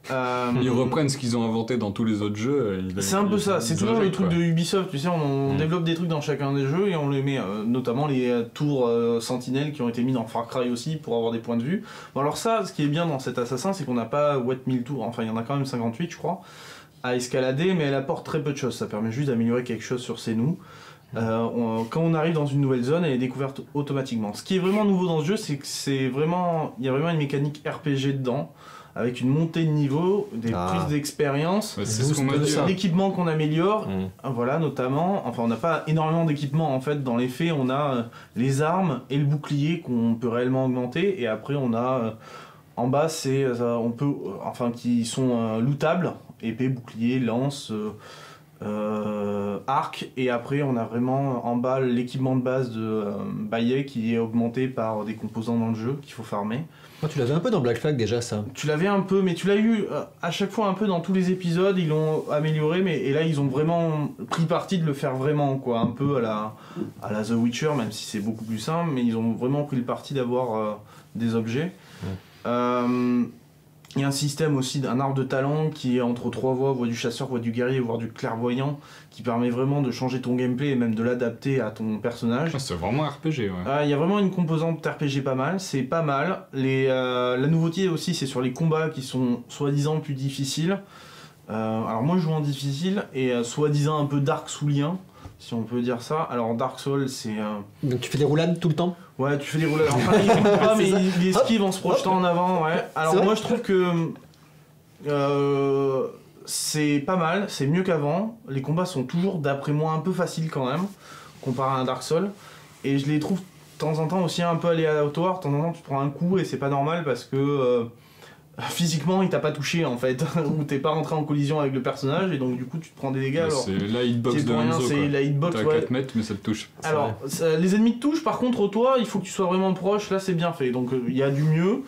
Ils reprennent ce qu'ils ont inventé dans tous les autres jeux. C'est un peu ça, c'est toujours le truc de Ubisoft, tu sais, on développe des trucs dans chacun des jeux et on les met, notamment les tours sentinelles qui ont été mis dans Far Cry aussi pour avoir des points de vue. Bon alors ça, ce qui est bien dans cet Assassin, c'est qu'on n'a pas 1000 tours, enfin il y en a quand même 58 je crois, à escalader, mais elle apporte très peu de choses, ça permet juste d'améliorer quelque chose sur Senou. Quand on arrive dans une nouvelle zone, elle est découverte automatiquement. Ce qui est vraiment nouveau dans ce jeu, c'est que il y a vraiment une mécanique RPG dedans, avec une montée de niveau, des prises d'expérience, c'est ce qu'on m'a dit. l'équipement qu'on améliore, voilà notamment. Enfin, on n'a pas énormément d'équipement en fait. Dans les faits, on a les armes et le bouclier qu'on peut réellement augmenter, et après on a en bas qui sont lootables, épée, bouclier, lance. Arc, et après on a vraiment en bas l'équipement de base de Bayek qui est augmenté par des composants dans le jeu qu'il faut farmer. Oh, tu l'avais un peu dans Black Flag déjà ça. Tu l'avais un peu, mais tu l'as eu à chaque fois un peu dans tous les épisodes, ils l'ont amélioré, et là ils ont vraiment pris parti de le faire vraiment, quoi, un peu à la The Witcher, même si c'est beaucoup plus simple, mais ils ont vraiment pris le parti d'avoir des objets. Il y a un système aussi d'un arbre de talent qui est entre 3 voie du chasseur, voie du guerrier, voire du clairvoyant, qui permet vraiment de changer ton gameplay et même de l'adapter à ton personnage. C'est vraiment un RPG, ouais. Il y a vraiment une composante RPG pas mal, c'est pas mal. La nouveauté aussi, c'est sur les combats qui sont soi-disant plus difficiles. Alors moi je joue en difficile et soi-disant un peu Dark Soulien, si on peut dire ça. Alors Dark Souls c'est... Donc tu fais des roulades tout le temps? Ouais, tu fais des roulades. Enfin, il roule pas, mais il esquive en se projetant en avant, ouais. Alors moi je trouve que c'est pas mal, c'est mieux qu'avant. Les combats sont toujours, d'après moi, un peu faciles quand même, comparé à un Dark Souls. Et je les trouve de temps en temps aussi un peu aléatoires. De temps en temps tu te prends un coup et c'est pas normal parce que... physiquement il t'a pas touché en fait, ou t'es pas rentré en collision avec le personnage et donc du coup tu te prends des dégâts. Alors, c'est la hitbox de Hanzo, c'est la hitbox, t'as 4 mètres mais ça te touche. Alors les ennemis te touchent, par contre toi il faut que tu sois vraiment proche, là c'est bien fait, donc il y a du mieux.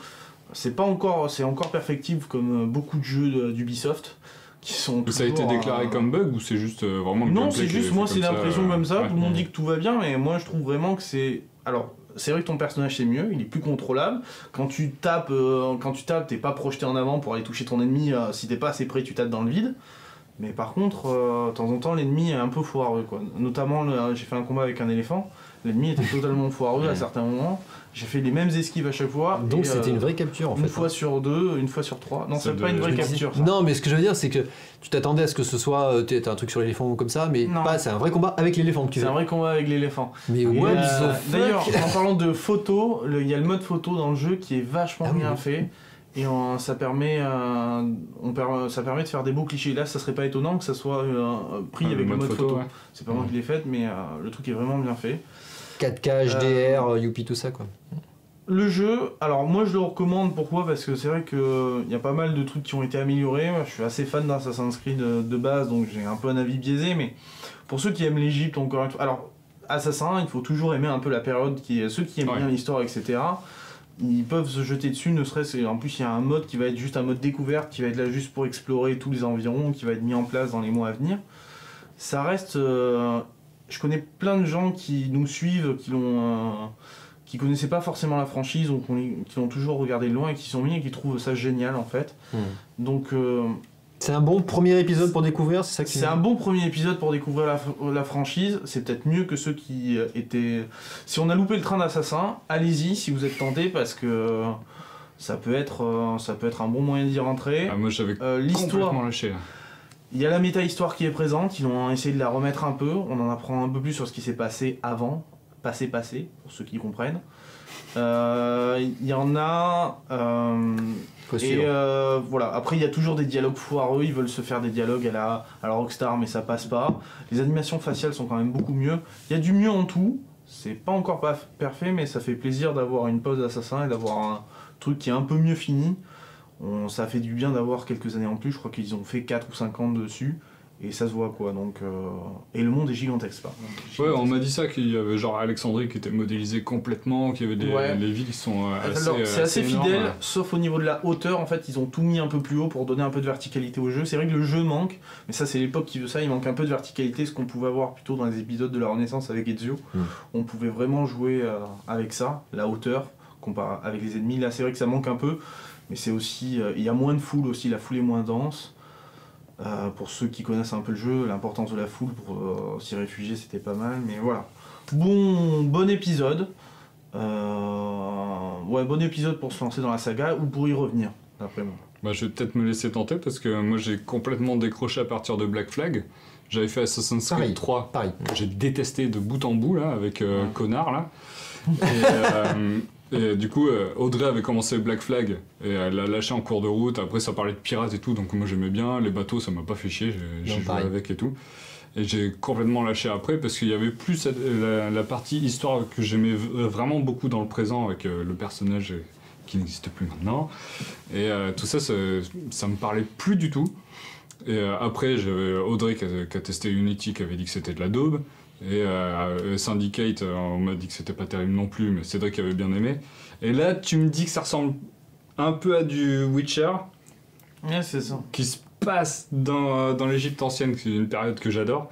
C'est encore perfectible comme beaucoup de jeux d'Ubisoft qui sont ça a été déclaré comme bug ou c'est juste vraiment le Non, gameplay c'est juste moi c'est l'impression comme ça, ouais. Tout le monde dit que tout va bien, mais moi je trouve vraiment que c'est... Alors c'est vrai que ton personnage c'est mieux, il est plus contrôlable. Quand tu tapes, t'es pas projeté en avant pour aller toucher ton ennemi. Si t'es pas assez près, tu tapes dans le vide. Mais par contre, de temps en temps, l'ennemi est un peu foireux, quoi. Notamment, j'ai fait un combat avec un éléphant. L'ennemi était totalement foireux à certains moments. J'ai fait les mêmes esquives à chaque fois. Donc c'était une vraie capture en fait. Une fois sur 2, une fois sur 3. Non, c'est pas une vraie capture. Ça. Non, mais ce que je veux dire, c'est que tu t'attendais à ce que ce soit t'as un truc sur l'éléphant ou comme ça, mais non. pas. C'est un vrai combat avec l'éléphant que tu fais. C'est un vrai combat avec l'éléphant. Mais ouais, d'ailleurs, en parlant de photo, il y a le mode photo dans le jeu qui est vachement bien fait. Et ça permet de faire des beaux clichés. Là, ça serait pas étonnant que ça soit pris avec le mode photo. Ouais. C'est pas moi qui l'ai fait, mais le truc est vraiment bien fait. 4K, HDR, Youpi, tout ça quoi. Le jeu, alors moi je le recommande, pourquoi ? Parce que c'est vrai qu'il y a pas mal de trucs qui ont été améliorés. Moi, je suis assez fan d'Assassin's Creed de base, donc j'ai un peu un avis biaisé, mais pour ceux qui aiment l'Egypte, encore une fois. Alors, Assassin, il faut toujours aimer un peu la période, ceux qui aiment bien l'histoire, etc. Ils peuvent se jeter dessus, ne serait-ce... En plus, il y a un mode qui va être juste un mode découverte, qui va être là juste pour explorer tous les environs, qui va être mis en place dans les mois à venir. Ça reste... je connais plein de gens qui nous suivent, qui connaissaient pas forcément la franchise ou qui l'ont toujours regardé de loin et qui sont mis et qui trouvent ça génial en fait. Donc c'est un bon premier épisode pour découvrir, c'est ça que c'est un bon premier épisode pour découvrir la franchise. C'est peut-être mieux que ceux qui étaient... Si on a loupé le train d'Assassin, allez-y si vous êtes tenté parce que ça peut être un bon moyen d'y rentrer. Ah, moi j'avais l'histoire, complètement lâché. Il y a la méta-histoire qui est présente, ils ont essayé de la remettre un peu, on en apprend un peu plus sur ce qui s'est passé avant, passé, pour ceux qui comprennent. Il y en a... voilà. Après il y a toujours des dialogues foireux, ils veulent se faire des dialogues à la Rockstar mais ça passe pas. Les animations faciales sont quand même beaucoup mieux. Il y a du mieux en tout, c'est pas encore pas parfait mais ça fait plaisir d'avoir une pause d'Assassin et d'avoir un truc qui est un peu mieux fini. Ça fait du bien d'avoir quelques années en plus, je crois qu'ils ont fait 4 ou 5 ans dessus. Et ça se voit quoi, donc... Et le monde est gigantesque, pas. Ouais, on m'a dit ça, qu'il y avait genre Alexandrie qui était modélisé complètement, qu'il y avait les villes qui sont assez... Alors, c'est assez fidèle, énormes. sauf au niveau de la hauteur, en fait, ils ont tout mis un peu plus haut pour donner un peu de verticalité au jeu. C'est vrai que le jeu manque, mais ça c'est l'époque qui veut ça, il manque un peu de verticalité, ce qu'on pouvait avoir plutôt dans les épisodes de la Renaissance avec Ezio. On pouvait vraiment jouer avec ça, la hauteur, comparé avec les ennemis. Là c'est vrai que ça manque un peu, mais c'est aussi... il y a moins de foule aussi, la foule est moins dense. Pour ceux qui connaissent un peu le jeu, l'importance de la foule pour s'y réfugier c'était pas mal, mais voilà. Bon épisode. Bon épisode pour se lancer dans la saga ou pour y revenir, d'après moi. Bah, je vais peut-être me laisser tenter parce que moi j'ai complètement décroché à partir de Black Flag. J'avais fait Assassin's Creed 3. Pareil. J'ai détesté de bout en bout là, avec Connard là. Et du coup, Audrey avait commencé Black Flag et elle l'a lâché en cours de route. Après, ça parlait de pirates et tout, donc moi j'aimais bien. Les bateaux, ça m'a pas fait chier, j'ai joué avec et tout. Et j'ai complètement lâché après parce qu'il y avait plus la partie histoire que j'aimais vraiment beaucoup dans le présent avec le personnage qui n'existe plus maintenant. Et tout ça, ça me parlait plus du tout. Et après, j'avais Audrey qui a testé Unity, qui avait dit que c'était de la daube. Et Syndicate, on m'a dit que c'était pas terrible non plus, mais Cédric avait bien aimé. Et là, tu me dis que ça ressemble un peu à du Witcher. Ouais, c'est ça. Qui se passe dans l'Égypte ancienne, qui est une période que j'adore.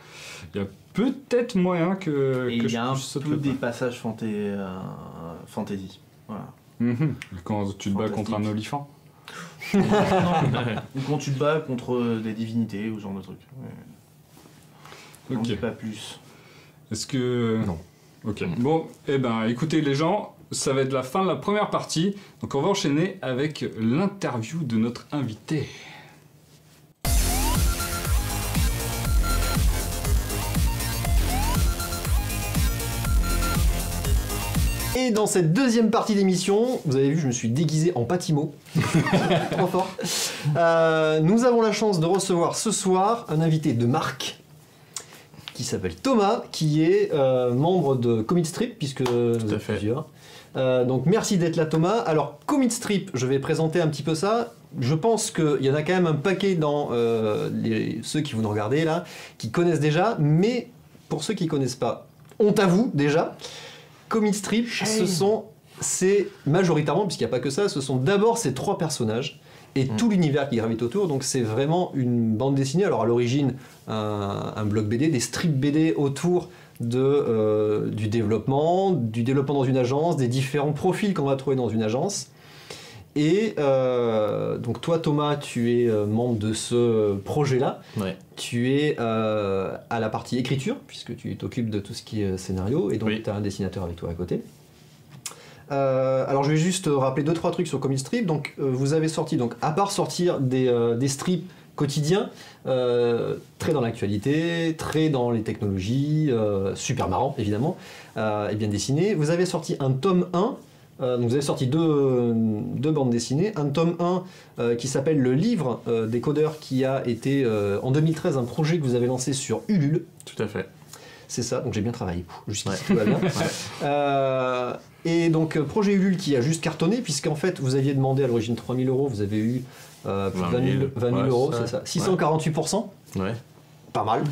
Il y a peut-être moyen que il y a un saute peu des passages fantasy. Voilà. Quand tu te bats contre un olifant. Non. Ou quand tu te bats contre des divinités ou ce genre de trucs. Ouais. Ok. Pas plus. Est-ce que... Non. Ok. Bon, eh ben, écoutez les gens, ça va être la fin de la première partie. Donc on va enchaîner avec l'interview de notre invité. Et dans cette deuxième partie d'émission, vous avez vu, je me suis déguisé en Patimo. Trop fort. Nous avons la chance de recevoir ce soir un invité de marque qui s'appelle Thomas, qui est membre de Commit Strip, puisque vous êtes plusieurs. Donc merci d'être là Thomas. Alors Commit Strip, je vais présenter un petit peu ça. Je pense qu'il y en a quand même un paquet dans ceux qui vous nous regardez là, qui connaissent déjà, mais pour ceux qui ne connaissent pas, honte à vous déjà. Commit Strip, c'est majoritairement, puisqu'il n'y a pas que ça, ce sont d'abord ces 3 personnages et tout l'univers qui gravite autour. Donc c'est vraiment une bande dessinée. Alors à l'origine, un blog BD, des strips BD autour du développement dans une agence, des différents profils qu'on va trouver dans une agence. Et donc toi Thomas, tu es membre de ce projet-là. Ouais. Tu es à la partie écriture, puisque tu t'occupes de tout ce qui est scénario, et donc tu as un dessinateur avec toi à côté. Alors je vais juste rappeler 2-3 trucs sur Comic Strip. Donc vous avez sorti, donc à part sortir des strips quotidiens, très dans l'actualité, très dans les technologies, super marrant évidemment, et bien dessiné. Vous avez sorti un tome 1. Donc vous avez sorti deux bandes dessinées, un tome 1 qui s'appelle Le Livre des Codeurs, qui a été en 2013 un projet que vous avez lancé sur Ulule. Tout à fait. C'est ça, donc j'ai bien travaillé, jusqu'ici tout va bien. Et donc projet Ulule qui a juste cartonné, puisqu'en fait vous aviez demandé à l'origine 3 000 €, vous avez eu plus de 20 000 euros, c'est ça, 648%. Ouais. Pas mal.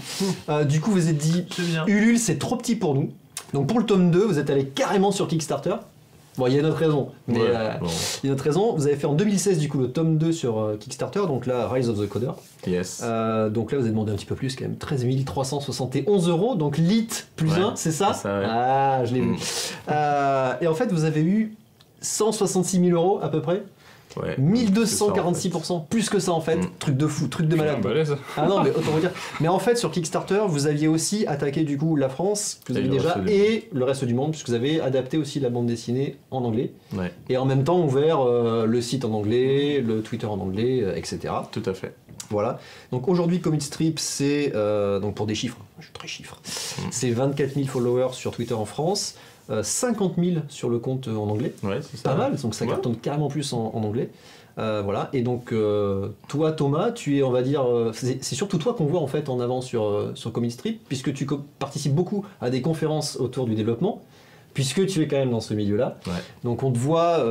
Du coup vous vous êtes dit, Ulule c'est trop petit pour nous. Donc pour le tome 2, vous êtes allé carrément sur Kickstarter. Bon, il y a une autre raison. Mais Ouais, il y a une autre raison. Vous avez fait en 2016 du coup le tome 2 sur Kickstarter, donc là Rise of the Coder. Yes. Donc là vous avez demandé un petit peu plus quand même, 13 371 €, donc lit plus Ouais, 1, c'est ça? c'est ça, ouais. Ah, je l'ai vu. Et en fait vous avez eu 166 000 € à peu près. Ouais. 1246%, plus que ça en fait, truc de fou, truc de malade. Putain, balèze. Ah non, mais autant vous dire. Mais en fait, sur Kickstarter, vous aviez aussi attaqué du coup la France, que vous Et avez le déjà, reste du et le reste du monde, puisque vous avez adapté aussi la bande dessinée en anglais. Ouais, Et en même temps ouvert le site en anglais, le Twitter en anglais, etc. tout à fait. Voilà. Donc aujourd'hui, Comic Strip, c'est, donc pour des chiffres, je suis très chiffre, c'est 24 000 followers sur Twitter en France, 50 000 sur le compte en anglais. Ouais, c'est ça. Pas mal, donc ça Ouais. cartonne carrément plus en anglais. Voilà, et donc toi Thomas, tu es, on va dire, c'est surtout toi qu'on voit en fait en avant sur Comic Strip, puisque tu participes beaucoup à des conférences autour du développement, puisque tu es quand même dans ce milieu-là. Ouais. Donc on te voit,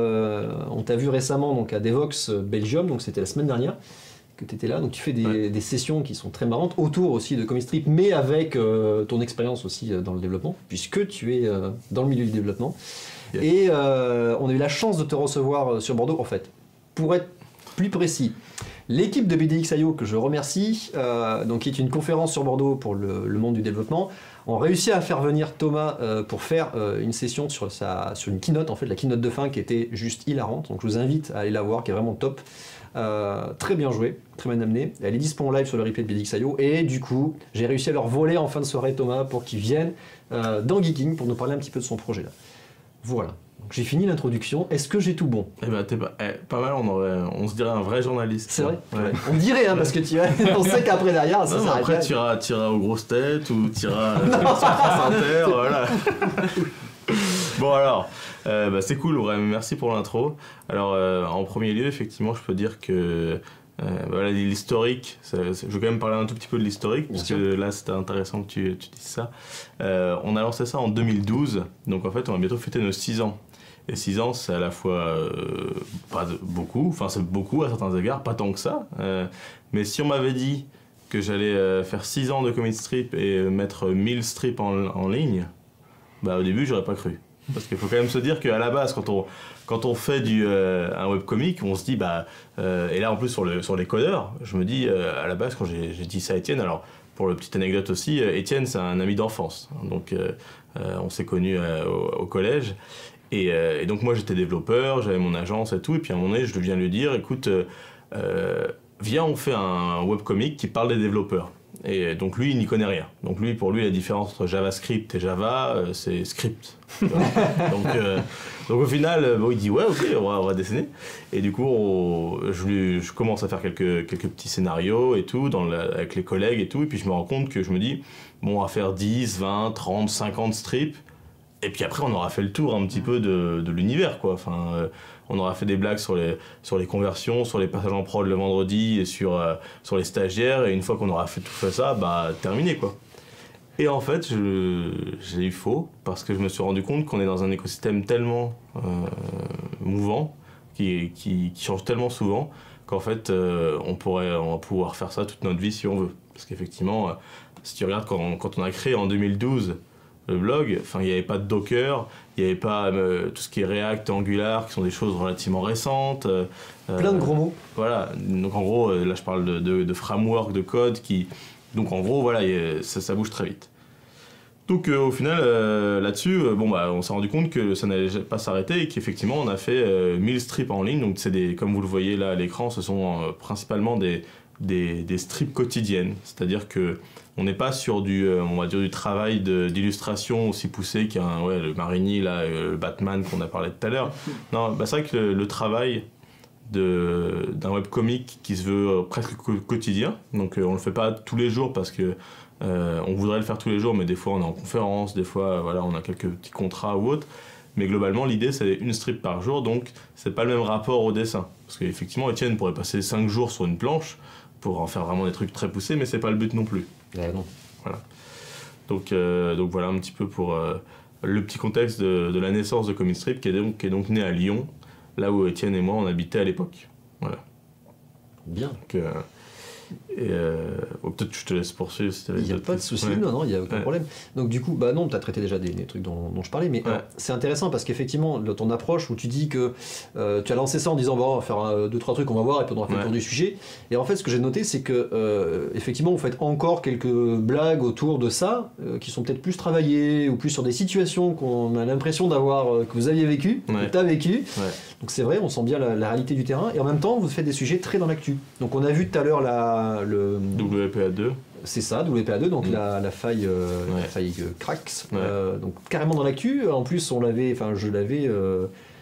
on t'a vu récemment donc, à Devox Belgium, donc c'était la semaine dernière que tu étais là, donc tu fais des sessions qui sont très marrantes, autour aussi de Comic Strip, mais avec ton expérience aussi dans le développement, puisque tu es dans le milieu du développement. Yes. Et on a eu la chance de te recevoir sur Bordeaux, en fait. Pour être plus précis, l'équipe de BDX.io, que je remercie, donc qui est une conférence sur Bordeaux pour le monde du développement, ont réussi à faire venir Thomas pour faire une session sur une keynote, en fait, la keynote de fin qui était juste hilarante. Donc je vous invite à aller la voir, qui est vraiment top. Très bien joué, très bien amené. Elle est dispo en live sur le replay de BDX.io. Et du coup, j'ai réussi à leur voler en fin de soirée Thomas pour qu'ils viennent dans Geeking pour nous parler un petit peu de son projet là. Voilà. Donc, j'ai fini l'introduction. Est-ce que j'ai tout bon? Eh ben, t'es pas mal, on se dirait un vrai journaliste. C'est vrai. Ouais. On dirait, hein, parce que on sait qu'après derrière, ça Non, s'arrête après, là. t'iras aux grosses têtes ou t'iras sur France Inter, voilà. Bon alors, c'est cool, ouais, merci pour l'intro. Alors, en premier lieu, effectivement, je peux dire que voilà, l'historique, je vais quand même parler un tout petit peu de l'historique, parce que là, c'était intéressant que tu dises ça. On a lancé ça en 2012, donc en fait, on va bientôt fêter nos 6 ans. Et 6 ans, c'est à la fois pas beaucoup, enfin c'est beaucoup à certains égards, pas tant que ça. Mais si on m'avait dit que j'allais faire 6 ans de comic strip et mettre 1000 strips en ligne, bah au début j'aurais pas cru. Parce qu'il faut quand même se dire qu'à la base, quand on fait un webcomic, on se dit, et là en plus sur les codeurs, je me dis, à la base quand j'ai dit ça à Étienne, alors pour la petite anecdote aussi, Étienne c'est un ami d'enfance, donc on s'est connus au collège. Et donc moi j'étais développeur, j'avais mon agence et tout, et puis à un moment donné je viens lui dire, écoute, viens on fait un webcomic qui parle des développeurs. Et donc lui il n'y connaît rien. Donc pour lui la différence entre JavaScript et Java, c'est script. Donc au final, il dit ouais ok on va dessiner. Et du coup je commence à faire quelques petits scénarios et tout, avec les collègues et tout, et puis je me rends compte que je me dis, bon on va faire 10, 20, 30, 50 strips. Et puis après, on aura fait le tour un petit peu de l'univers, quoi. Enfin, on aura fait des blagues sur les conversions, sur les passages en prod le vendredi et sur les stagiaires. Et une fois qu'on aura tout fait ça, terminé, quoi. Et en fait, j'ai eu faux parce que je me suis rendu compte qu'on est dans un écosystème tellement mouvant, qui change tellement souvent, qu'en fait, on va pouvoir faire ça toute notre vie si on veut. Parce qu'effectivement, si tu regardes quand on a créé en 2012 le blog, enfin il n'y avait pas de Docker, il n'y avait pas tout ce qui est React, Angular, qui sont des choses relativement récentes. Plein de gros mots. Voilà, donc en gros, là je parle de framework, de code, donc en gros, voilà, ça bouge très vite. Donc au final, là-dessus, on s'est rendu compte que ça n'allait pas s'arrêter et qu'effectivement on a fait 1000 strips en ligne, donc comme vous le voyez là à l'écran, ce sont principalement des strips quotidiennes, c'est-à-dire que on n'est pas sur du travail d'illustration aussi poussé qu'un le Marigny, là, le Batman qu'on a parlé tout à l'heure. Non, c'est vrai que le travail d'un webcomic qui se veut presque quotidien, donc on le fait pas tous les jours parce que on voudrait le faire tous les jours, mais des fois on est en conférence, des fois on a quelques petits contrats ou autres. Mais globalement, l'idée, c'est une strip par jour, donc c'est pas le même rapport au dessin. Parce qu'effectivement, Étienne pourrait passer 5 jours sur une planche pour en faire vraiment des trucs très poussés, mais c'est pas le but non plus. Non. Voilà. Donc voilà un petit peu pour le petit contexte de la naissance de Comic Strip, qui est donc né à Lyon, là où Étienne et moi on habitait à l'époque. Voilà. Bien. Donc, peut-être que je te laisse poursuivre si tu avais Il n'y a d'autres pas de questions. souci, Ouais. non, il n'y a aucun Ouais. problème. Donc du coup, bah non, tu as traité déjà des trucs dont je parlais, mais Ouais. c'est intéressant parce qu'effectivement, ton approche où tu dis que tu as lancé ça en disant, bon, on va faire 2-3 trucs, on va voir, et puis on aura fait le tour du sujet. Et en fait, ce que j'ai noté, c'est que effectivement, vous faites encore quelques blagues autour de ça, qui sont peut-être plus travaillées, ou plus sur des situations qu'on a l'impression d'avoir, que vous aviez vécues, que Ouais. tu as vécues. Ouais. Donc c'est vrai, on sent bien la réalité du terrain, et en même temps, vous faites des sujets très dans l'actu. Donc on a vu tout à l'heure le... WPA2. C'est ça, WPA2, donc la faille, Ouais. la faille cracks, Ouais. donc carrément dans l'actu. En plus,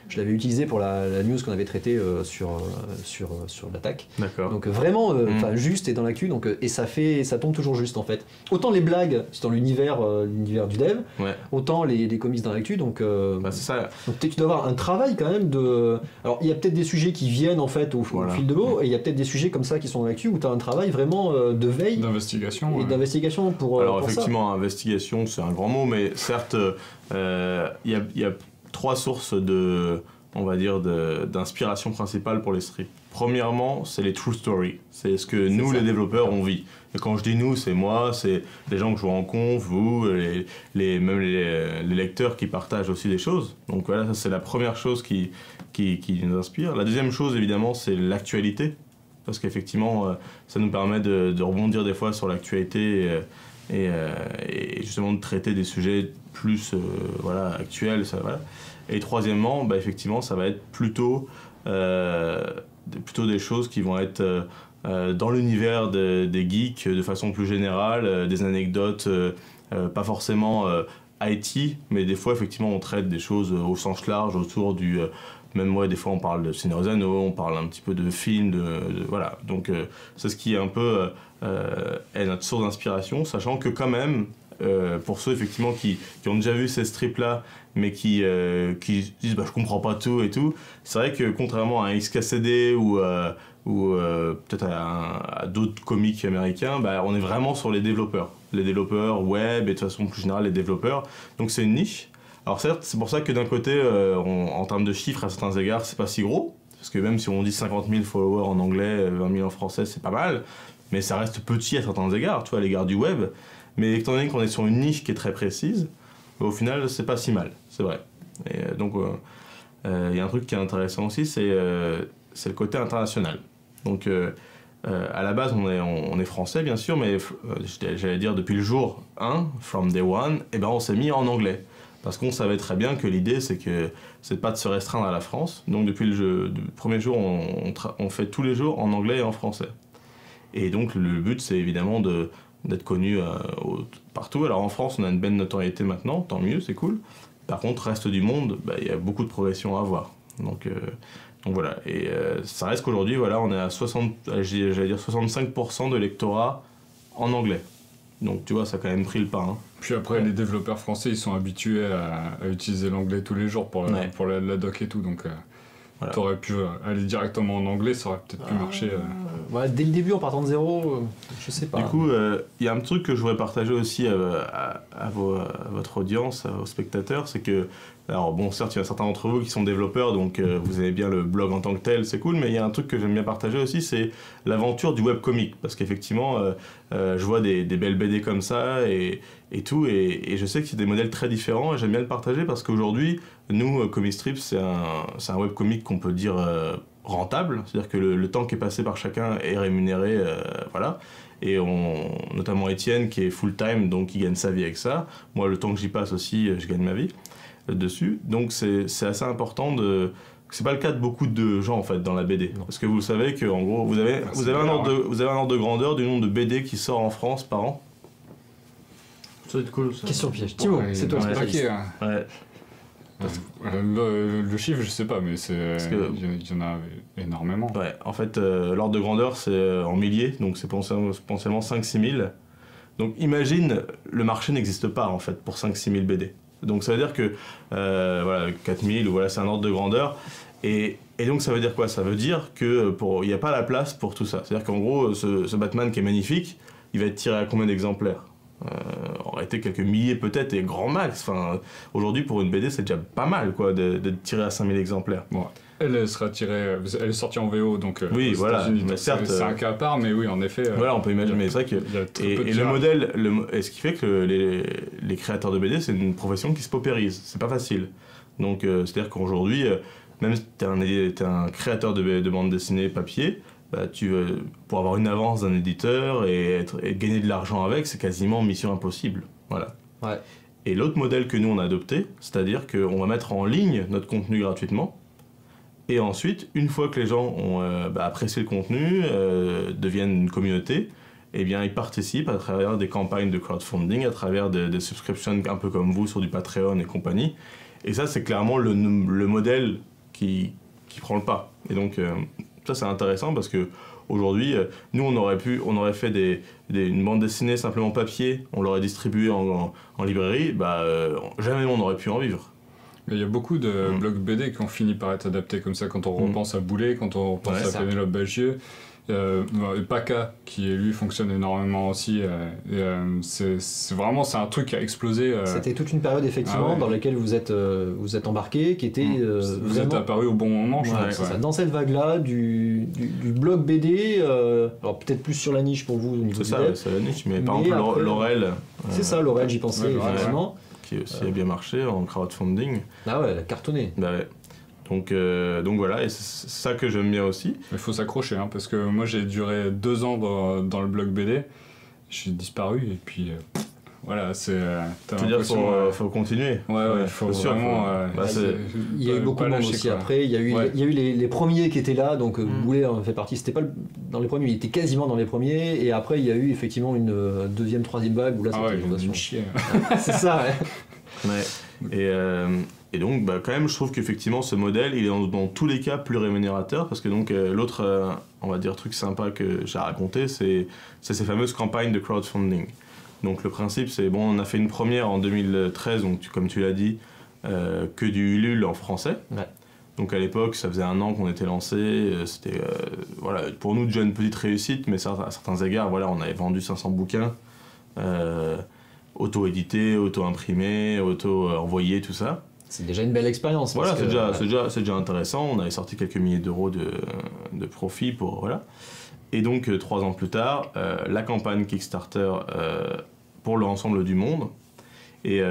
je l'avais utilisé pour la news qu'on avait traitée sur l'attaque. D'accord. Donc vraiment, juste et dans l'actu, donc et ça tombe toujours juste en fait. Autant les blagues, c'est dans l'univers du dev, Ouais. autant les comics dans l'actu. Donc, Bah, c'est ça. donc tu dois avoir un travail quand même de. Alors il y a peut-être des sujets qui viennent en fait au Voilà. fil de l'eau, et il y a peut-être des sujets comme ça qui sont dans l'actu où tu as un travail vraiment de veille D'investigation. et d'investigation pour Alors pour ça. effectivement, investigation, c'est un grand mot, mais certes, il y a 3 sources on va dire, d'inspiration principale pour les strips. Premièrement, c'est les true stories. C'est ce que nous, ça. les développeurs, on vit. Et quand je dis nous, c'est moi, c'est les gens que je vois en conf, vous, même les lecteurs qui partagent aussi des choses. Donc voilà, ça c'est la première chose qui nous inspire. La deuxième chose, évidemment, c'est l'actualité. Parce qu'effectivement, ça nous permet de rebondir des fois sur l'actualité et justement de traiter des sujets plus actuels. Ça, voilà. Et troisièmement, bah, effectivement, ça va être plutôt des choses qui vont être dans l'univers des geeks de façon plus générale, des anecdotes, pas forcément IT, mais des fois, effectivement, on traite des choses au sens large autour du... même moi, des fois, on parle de Seigneur des Anneaux, on parle un petit peu de films, voilà. Donc, c'est ce qui est un peu est notre source d'inspiration, sachant que quand même, pour ceux, effectivement, qui ont déjà vu ces strips-là, mais qui disent bah, je comprends pas tout et tout, c'est vrai que contrairement à un XKCD ou peut-être à d'autres comics américains, bah, on est vraiment sur les développeurs web et de façon plus générale les développeurs, donc c'est une niche. Alors certes, c'est pour ça que d'un côté, en termes de chiffres, à certains égards, c'est pas si gros, parce que même si on dit 50 000 followers en anglais, 20 000 en français, c'est pas mal, mais ça reste petit à certains égards, tu vois, à l'égard du web. Mais étant donné qu'on est sur une niche qui est très précise, au final, c'est pas si mal, c'est vrai. Et donc, il y a un truc qui est intéressant aussi, c'est le côté international. Donc, à la base, on est français, bien sûr, mais j'allais dire depuis le jour 1, from day one, eh ben, on s'est mis en anglais. Parce qu'on savait très bien que l'idée, c'est pas de se restreindre à la France. Donc, depuis le premier jour, on fait tous les jours en anglais et en français. Et donc, le but, c'est évidemment d'être connu partout. Alors en France, on a une belle notoriété maintenant, tant mieux, c'est cool. Par contre, reste du monde, bah, y a beaucoup de progression à avoir. Donc voilà, et ça reste qu'aujourd'hui, voilà, on est à 65% de lectorat en anglais. Donc tu vois, ça a quand même pris le pas. Hein. Puis après, les développeurs français, ils sont habitués à utiliser l'anglais tous les jours pour la doc et tout, donc Voilà. t'aurais pu aller directement en anglais, ça aurait peut-être pu marcher. Ouais, dès le début, en partant de zéro, je sais pas. Du coup, il y a un truc que je voudrais partager aussi à votre audience, aux spectateurs, c'est que, alors bon, certes, il y a certains d'entre vous qui sont développeurs, donc vous avez bien le blog en tant que tel, c'est cool, mais il y a un truc que j'aime bien partager aussi, c'est l'aventure du webcomic, parce qu'effectivement, je vois des belles BD comme ça et tout, et je sais que c'est des modèles très différents, et j'aime bien le partager parce qu'aujourd'hui, nous, Comic Strip, c'est un webcomic qu'on peut dire rentable, c'est-à-dire que le temps qui est passé par chacun est rémunéré, voilà. Et notamment Étienne qui est full-time, donc qui gagne sa vie avec ça. Moi, le temps que j'y passe aussi, je gagne ma vie dessus. Donc c'est assez important c'est pas le cas de beaucoup de gens en fait dans la BD. Parce que vous savez que en gros, vous avez un ordre de grandeur du nombre de BD qui sort en France par an. Ça va être cool, ça. Question piège. Timo, Ouais, c'est toi le ouais, spécialiste. ok, Ouais. le chiffre, je sais pas, mais il y en a énormément. Ouais, en fait, l'ordre de grandeur, c'est en milliers, donc c'est potentiellement 5-6 000. Donc imagine, le marché n'existe pas, en fait, pour 5-6 000 BD. Donc ça veut dire que, voilà, 4 000, voilà, c'est un ordre de grandeur. Et donc ça veut dire quoi? Ça veut dire qu'il n'y a pas la place pour tout ça. C'est-à-dire qu'en gros, ce Batman qui est magnifique, il va être tiré à combien d'exemplaires? En réalité, quelques milliers peut-être, et grand max. Enfin, aujourd'hui, pour une BD, c'est déjà pas mal, quoi, d'être tiré à 5000 exemplaires. Bon. Elle sera tirée, elle est sortie en VO, donc Oui, aux voilà, États-Unis, mais donc certes, c'est un cas à part, mais oui, en effet. Voilà, on peut imaginer, mais c'est vrai que... il y a très Et, peu de et le tirages. modèle, et ce qui fait que les créateurs de BD, c'est une profession qui se paupérise, c'est pas facile. Donc c'est-à-dire qu'aujourd'hui, même si t'es un créateur de bande dessinée papier, bah, pour avoir une avance d'un éditeur et gagner de l'argent avec, c'est quasiment mission impossible. Voilà. Ouais. Et l'autre modèle que nous on a adopté, c'est-à-dire qu'on va mettre en ligne notre contenu gratuitement, et ensuite, une fois que les gens ont apprécié le contenu, deviennent une communauté, eh bien ils participent à travers des campagnes de crowdfunding, à travers des subscriptions un peu comme vous sur du Patreon et compagnie. Et ça, c'est clairement le modèle qui prend le pas. Et donc, ça, c'est intéressant parce que aujourd'hui, nous, on aurait fait une bande dessinée simplement papier, on l'aurait distribuée en librairie, jamais on n'aurait pu en vivre. Mais il y a beaucoup de blogs BD qui ont fini par être adaptés comme ça, quand on repense à Boulet, quand on repense à Pénélope Bagieux. Paka, qui lui fonctionne énormément aussi. C'est vraiment un truc qui a explosé. C'était toute une période effectivement dans laquelle vous êtes embarqué, qui était vous êtes apparu au bon moment, je pense. Ça, dans cette vague-là du blog BD, alors peut-être plus sur la niche pour vous au niveau c'est du dev. C'est la niche, mais par exemple après, Laurel. C'est ça, Laurel, j'y pensais effectivement. Qui aussi a bien marché en crowdfunding. Ah ouais, elle a cartonné. Bah ouais. Donc voilà, et c'est ça que j'aime bien aussi. Il faut s'accrocher, hein, parce que moi j'ai duré 2 ans dans le blog BD, j'ai disparu et puis voilà, c'est. Tu veux dire qu'il faut continuer. Ouais, il faut vraiment. Il y a eu beaucoup de monde aussi après. Il y a eu les premiers qui étaient là, donc Boulet en fait partie. C'était pas dans les premiers, il était quasiment dans les premiers, et après il y a eu effectivement une deuxième, troisième vague où là c'était inondation. Chier. C'est ça, ouais. Et donc, quand même, je trouve qu'effectivement, ce modèle, il est dans tous les cas plus rémunérateur, parce que donc, l'autre, on va dire, truc sympa que j'ai raconté, c'est ces fameuses campagnes de crowdfunding. Donc, le principe, c'est, on a fait une première en 2013, donc, comme tu l'as dit, que du Ulule en français. Ouais. Donc, à l'époque, ça faisait 1 an qu'on était lancé, c'était, voilà, pour nous, déjà une petite réussite, mais à certains égards, voilà, on avait vendu 500 bouquins, auto-édités, auto-imprimés, auto-envoyés, tout ça. C'est déjà une belle expérience. Voilà, c'est déjà intéressant. On avait sorti quelques milliers d'euros de profit pour voilà. Et donc 3 ans plus tard, la campagne Kickstarter pour l'ensemble du monde. Et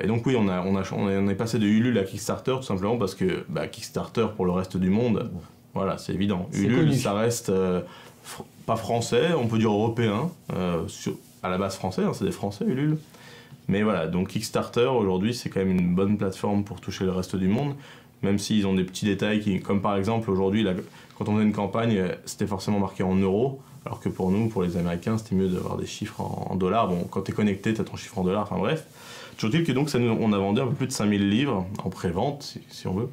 donc oui, on est passé de Ulule à Kickstarter tout simplement parce que Kickstarter pour le reste du monde, voilà, c'est évident. Ulule, connu. Ça reste pas français, on peut dire européen, à la base français, hein, c'est des Français Ulule. Mais voilà, donc Kickstarter aujourd'hui c'est quand même une bonne plateforme pour toucher le reste du monde, même s'ils ont des petits détails comme par exemple aujourd'hui, quand on faisait une campagne, c'était forcément marqué en euros, alors que pour nous, pour les Américains, c'était mieux d'avoir des chiffres en dollars. Bon, quand t'es connecté, t'as ton chiffre en dollars, enfin bref. Toujours est-il que donc on a vendu un peu plus de 5000 livres en pré-vente, si on veut.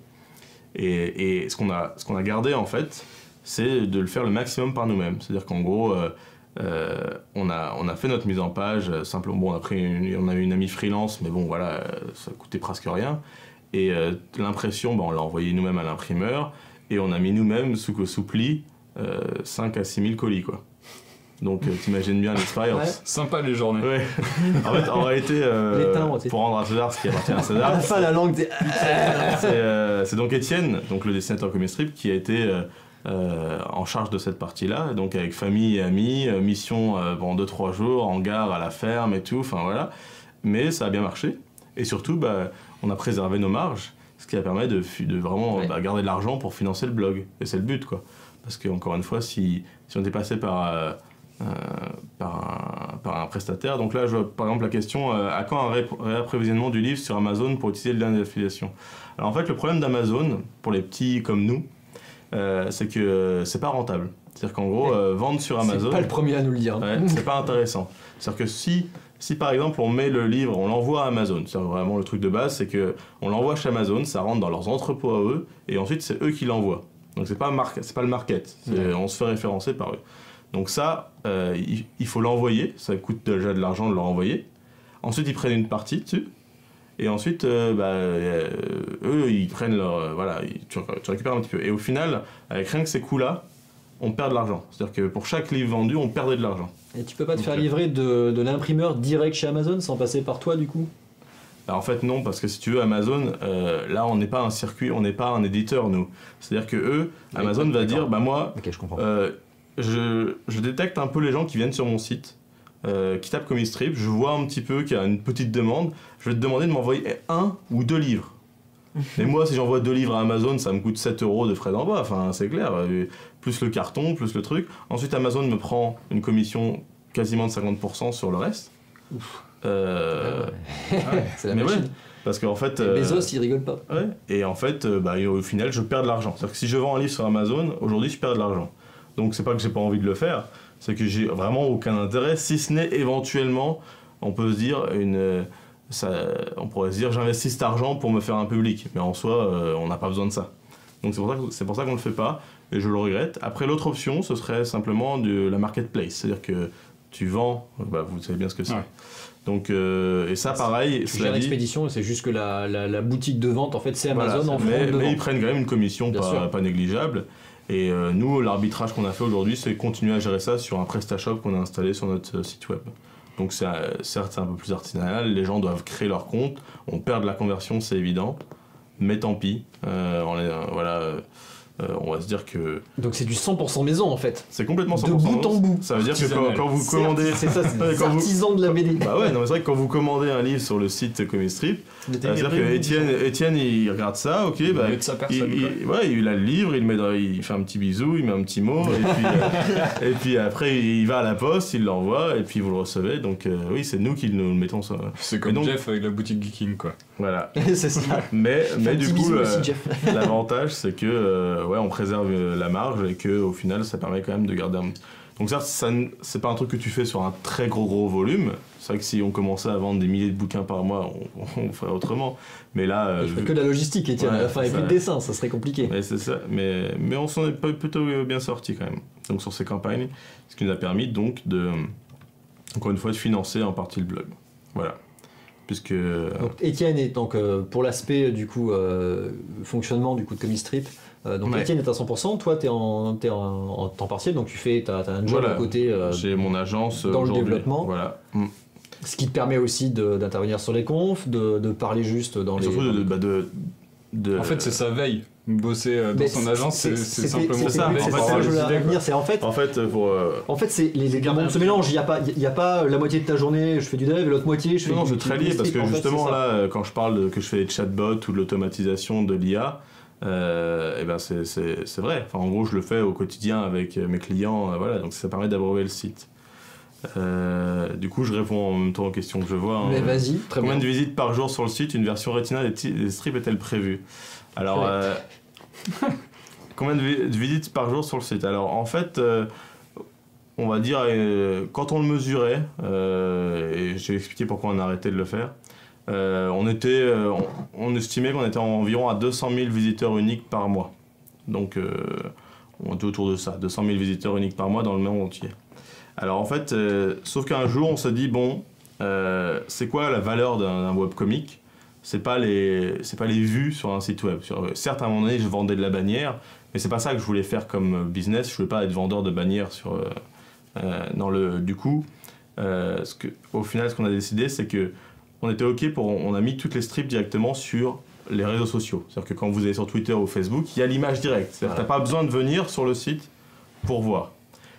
Et ce qu'on a gardé en fait, c'est de le faire le maximum par nous-mêmes. C'est-à-dire qu'en gros, on a fait notre mise en page, simplement, on a eu une amie freelance, mais bon voilà, ça coûtait presque rien. Et l'impression, on l'a envoyé nous-mêmes à l'imprimeur, et on a mis nous-mêmes sous pli 5 à 6 000 colis, quoi. Donc t'imagines bien l'expérience. Ouais. Sympa les journées. Ouais. En réalité, pour rendre à César ce qui appartient à César. À la fin, la langue. C'est donc Étienne, donc le dessinateur comic strip, qui a été en charge de cette partie-là, donc avec famille et amis, mission pendant 2-3 jours, en gare, à la ferme et tout, enfin voilà. Mais ça a bien marché, et surtout, on a préservé nos marges, ce qui a permis de vraiment garder de l'argent pour financer le blog, et c'est le but, quoi. Parce que, encore une fois, si on était passé par un prestataire, donc là, je vois par exemple la question, à quand un réapprovisionnement du livre sur Amazon pour utiliser le lien d'affiliation? Alors en fait, le problème d'Amazon, pour les petits comme nous, c'est que c'est pas rentable. C'est-à-dire qu'en gros, vendre sur Amazon... C'est pas le premier à nous le dire. Ouais, c'est pas intéressant. C'est-à-dire que si par exemple on met le livre, on l'envoie à Amazon, c'est vraiment le truc de base, c'est qu'on l'envoie chez Amazon, ça rentre dans leurs entrepôts à eux, et ensuite c'est eux qui l'envoient. Donc c'est pas le market, on se fait référencer par eux. Donc ça, il faut l'envoyer, ça coûte déjà de l'argent de le renvoyer. Ensuite ils prennent une partie dessus, et ensuite eux ils prennent leur... tu récupères un petit peu. Et au final, avec rien que ces coûts-là, on perd de l'argent. C'est-à-dire que pour chaque livre vendu, on perdait de l'argent. Et tu peux pas te faire livrer de l'imprimeur direct chez Amazon sans passer par toi du coup? Alors, en fait, non, parce que si tu veux, Amazon, là, on n'est pas un circuit, on n'est pas un éditeur, nous. C'est-à-dire que eux, Amazon va dire, bah moi, Ok, je comprends. je détecte un peu les gens qui viennent sur mon site, qui tapent Comic Strip, je vois un petit peu qu'il y a une petite demande, je vais te demander de m'envoyer 1 ou 2 livres. Et moi, si j'envoie 2 livres à Amazon, ça me coûte 7 € de frais d'envoi, enfin, c'est clair, plus le carton, plus le truc. Ensuite, Amazon me prend une commission quasiment de 50% sur le reste. C'est la mais machine. ouais, parce qu'en fait... Et Bezos, il rigole pas. Ouais, et en fait, au final, je perds de l'argent. C'est-à-dire que si je vends un livre sur Amazon, aujourd'hui, je perds de l'argent. Donc, c'est pas que j'ai pas envie de le faire, c'est que j'ai vraiment aucun intérêt, si ce n'est éventuellement, on peut se dire, on pourrait se dire, j'investis cet argent pour me faire un public. Mais en soi, on n'a pas besoin de ça. Donc, c'est pour ça qu'on le fait pas, et je le regrette. Après, l'autre option, ce serait simplement de la marketplace. C'est-à-dire que tu vends, vous savez bien ce que c'est. Ouais. Donc, et ça, pareil, tu gères l'expédition, c'est juste que la boutique de vente, en fait, c'est Amazon en front de vente. Mais ils prennent quand même une commission pas négligeable. Et nous, l'arbitrage qu'on a fait aujourd'hui, c'est continuer à gérer ça sur un PrestaShop qu'on a installé sur notre site web. Donc, certes, c'est un peu plus artisanal, les gens doivent créer leur compte, on perd de la conversion, c'est évident, mais tant pis. On va se dire que... Donc c'est du 100% maison en fait. C'est complètement 100% de bout en bout. Ça veut dire que quand vous commandez... C'est ça, c'est des artisans de la BD. Bah ouais, non mais c'est vrai que quand vous commandez un livre sur le site Comic Strip, c'est-à-dire que Étienne il regarde ça, ok, bah, il a le livre, il fait un petit bisou, il met un petit mot, et puis après il va à la poste, il l'envoie, et puis vous le recevez, donc oui, c'est nous qui nous le mettons ça. C'est comme donc, Jeff avec la boutique Geeking, quoi. Voilà. C'est ça. Mais du coup, l'avantage c'est que on préserve la marge et que au final ça permet quand même de garder un... Donc ça c'est pas un truc que tu fais sur un très gros volume. C'est vrai que si on commençait à vendre des milliers de bouquins par mois, on ferait autrement. Mais là... Il ferait que de la logistique, Étienne, à la fin, et plus de dessin, ça serait compliqué. Mais c'est ça, mais on s'en est plutôt bien sorti quand même. Donc sur ces campagnes, ce qui nous a permis donc de, encore une fois, de financer en partie le blog. Voilà. Puisque... Donc Étienne est donc pour l'aspect du coup fonctionnement du coup de Comic Strip. Donc Étienne est à 100%, toi t'es en temps partiel, donc t'as un job à côté. J'ai mon agence dans le développement. Voilà. Ce qui te permet aussi d'intervenir sur les confs, de parler juste dans les... Surtout En fait, c'est sa veille. Bosser dans son agence, c'est simplement ça. En fait, c'est les mondes se mélangent. Il y a pas la moitié de ta journée, je fais du dev, et l'autre moitié, je fais c'est très lié, parce que justement, là, quand je parle que je fais des chatbots ou de l'automatisation de l'IA, c'est vrai. Enfin, en gros, je le fais au quotidien avec mes clients, donc ça permet d'abreuver le site. Du coup, je réponds en même temps aux questions que je vois. Mais vas-y, très bien. Combien de visites par jour sur le site une version Retina des strips est-elle prévue? Alors, combien de visites par jour sur le site? Alors, en fait, on va dire, quand on le mesurait, et j'ai expliqué pourquoi on a arrêté de le faire, on estimait qu'on était environ à 200 000 visiteurs uniques par mois. Donc, on était autour de ça, 200 000 visiteurs uniques par mois dans le monde entier. Alors en fait, sauf qu'un jour on se dit c'est quoi la valeur d'un webcomic? C'est pas les vues sur un site web. Certes, à un moment donné, je vendais de la bannière, mais c'est pas ça que je voulais faire comme business. Je voulais pas être vendeur de bannières du coup, au final, ce qu'on a décidé, c'est que on était ok on a mis toutes les strips directement sur les réseaux sociaux. C'est-à-dire que quand vous allez sur Twitter ou Facebook, il y a l'image directe. C'est-à-dire que t'as pas besoin de venir sur le site pour voir.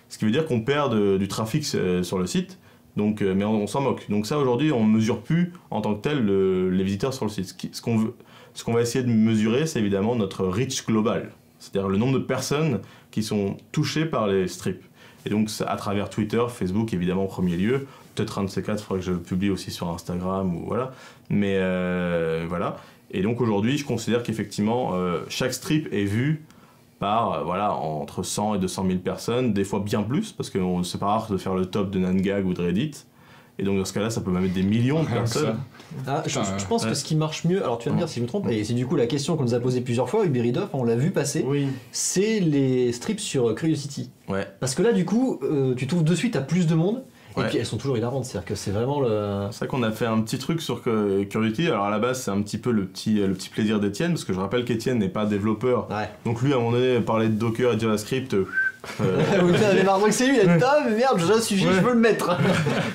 Ce qui veut dire qu'on perd du trafic sur le site, donc, mais on s'en moque. Donc ça, aujourd'hui, on ne mesure plus en tant que tel les visiteurs sur le site. Ce qu'on va essayer de mesurer, c'est évidemment notre reach global, c'est-à-dire le nombre de personnes qui sont touchées par les strips. Et donc à travers Twitter, Facebook, évidemment en premier lieu, peut-être un de ces quatre, il faudrait que je le publie aussi sur Instagram, ou voilà. Mais voilà. Et donc aujourd'hui, je considère qu'effectivement, chaque strip est vu par entre 100 et 200 000 personnes, des fois bien plus, parce que c'est pas rare de faire le top de Nangag ou de Reddit. Et donc dans ce cas-là, ça peut même être des millions de personnes. Je pense que ce qui marche mieux, alors tu vas me dire si je me trompe, et c'est du coup la question qu'on nous a posée plusieurs fois, Uberidov, on l'a vu passer, c'est les strips sur Curiosity. Ouais. Parce que là, du coup, tu trouves de suite à plus de monde. Et puis elles sont toujours hilarantes, c'est-à-dire que c'est vraiment le... C'est vrai qu'on a fait un petit truc sur Curiosity, alors à la base c'est un petit peu le petit plaisir d'Étienne, parce que je rappelle qu'Étienne n'est pas développeur, donc lui à un moment donné parler de Docker et de JavaScript, Vous en avez marre, donc c'est lui, il a dit ah mais merde, j'ai un sujet, je veux le mettre.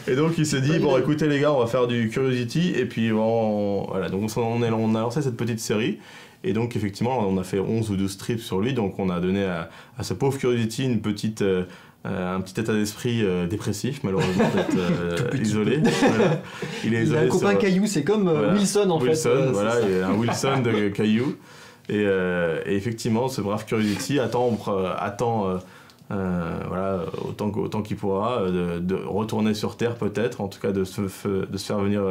Et donc il s'est dit, bon écoutez les gars, on va faire du Curiosity, et puis voilà, donc on a lancé cette petite série, et donc effectivement on a fait 11 ou 12 strips sur lui, donc on a donné à ce pauvre Curiosity un petit état d'esprit dépressif, malheureusement, d'être isolé. Voilà. Il est Il a isolé un copain sur- caillou, c'est comme Voilà. Wilson en Wilson, fait. voilà, C'est ça. il y a un Wilson de Caillou. Et effectivement, ce brave Curiosity attend voilà, autant qu'il pourra de retourner sur Terre peut-être, en tout cas de se faire venir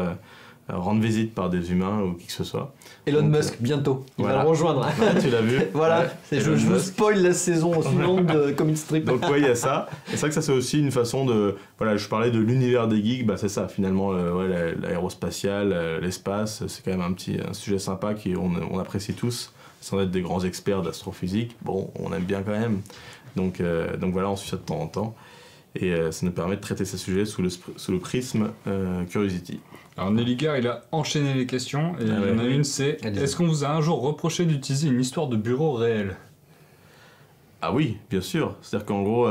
rendre visite par des humains ou qui que ce soit. Elon Donc, Musk, bientôt, il va voilà. le rejoindre. Ouais, tu l'as vu. Voilà, Ouais, je Elon vous Musk. spoil la saison suivante de Comic Strip. Donc ouais, il y a ça. Et c'est vrai que ça c'est aussi une façon de... Voilà, je parlais de l'univers des geeks, bah c'est ça finalement, l'aérospatial, l'espace, c'est quand même un sujet sympa qu'on apprécie tous, sans être des grands experts de l'astrophysique. Bon, on aime bien quand même. Donc voilà, on suit ça de temps en temps. Et ça nous permet de traiter ces sujets sous le prisme Curiosity. Alors Nelligar, il a enchaîné les questions, et il y en a une, c'est Allez-y. est-ce qu'on vous a un jour reproché d'utiliser une histoire de bureau réelle? Ah oui, bien sûr. C'est-à-dire qu'en gros,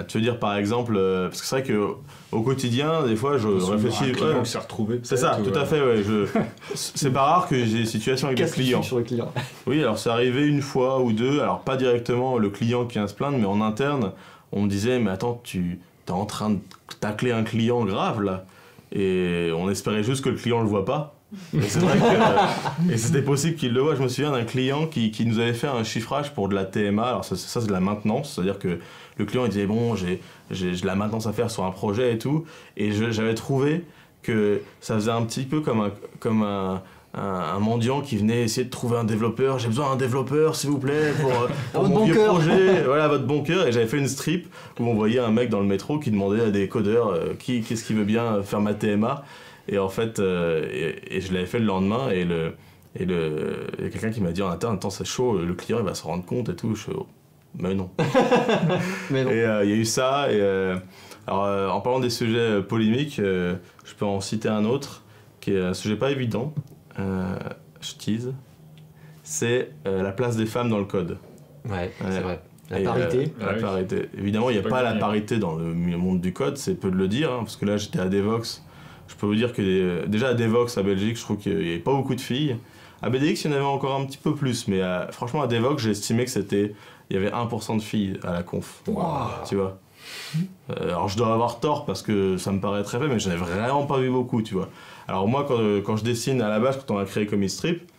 tu veux dire par exemple, parce que c'est vrai que au quotidien, des fois, je réfléchis. Un client Ouais, qui s'est retrouvé. c'est ça, peut-être, tout à fait. Ouais, c'est pas rare que j'ai des situations avec des Casse le clients. sur le client. Oui, alors c'est arrivé une fois ou deux. Alors pas directement le client qui vient se plaindre, mais en interne, on me disait mais attends, tu es en train de tacler un client grave là. Et on espérait juste que le client le voit pas. Et c'est vrai que et c'était possible qu'il le voit. Je me souviens d'un client qui nous avait fait un chiffrage pour de la TMA. Alors ça c'est de la maintenance, c'est-à-dire que le client il disait bon j'ai de la maintenance à faire sur un projet et tout. Et j'avais trouvé que ça faisait un petit peu comme un mendiant qui venait essayer de trouver un développeur. J'ai besoin d'un développeur, s'il vous plaît, pour Votre mon bon vieux cœur. projet. Voilà, votre bon cœur. Et j'avais fait une strip où on voyait un mec dans le métro qui demandait à des codeurs qu'est-ce qui veut bien faire ma TMA. Et en fait, et je l'avais fait le lendemain. Et il y a quelqu'un qui m'a dit en interne, attends, c'est chaud, le client il va se rendre compte et tout. Je fais, oh, mais non. Mais non. Et il y a eu ça. Et, alors, en parlant des sujets polémiques, je peux en citer un autre qui est un sujet pas évident. Je tease. C'est la place des femmes dans le code. Ouais, c'est Ouais. vrai. La Et, parité. la Ah oui. parité. Évidemment, il n'y a C'est pas pas la gagné. parité dans le monde du code, c'est peu de le dire, hein, parce que là j'étais à Devox. Je peux vous dire que déjà à Devox, à Belgique, je trouve qu'il n'y avait pas beaucoup de filles. À BDX, il y en avait encore un petit peu plus, mais franchement à Devox, j'ai estimé que il y avait 1% de filles à la conf. Wow. Tu vois. Alors je dois avoir tort parce que ça me paraît très faible, mais j'en ai vraiment pas vu beaucoup, tu vois. Alors moi, quand je dessine à la base, quand on a créé Comic Strip,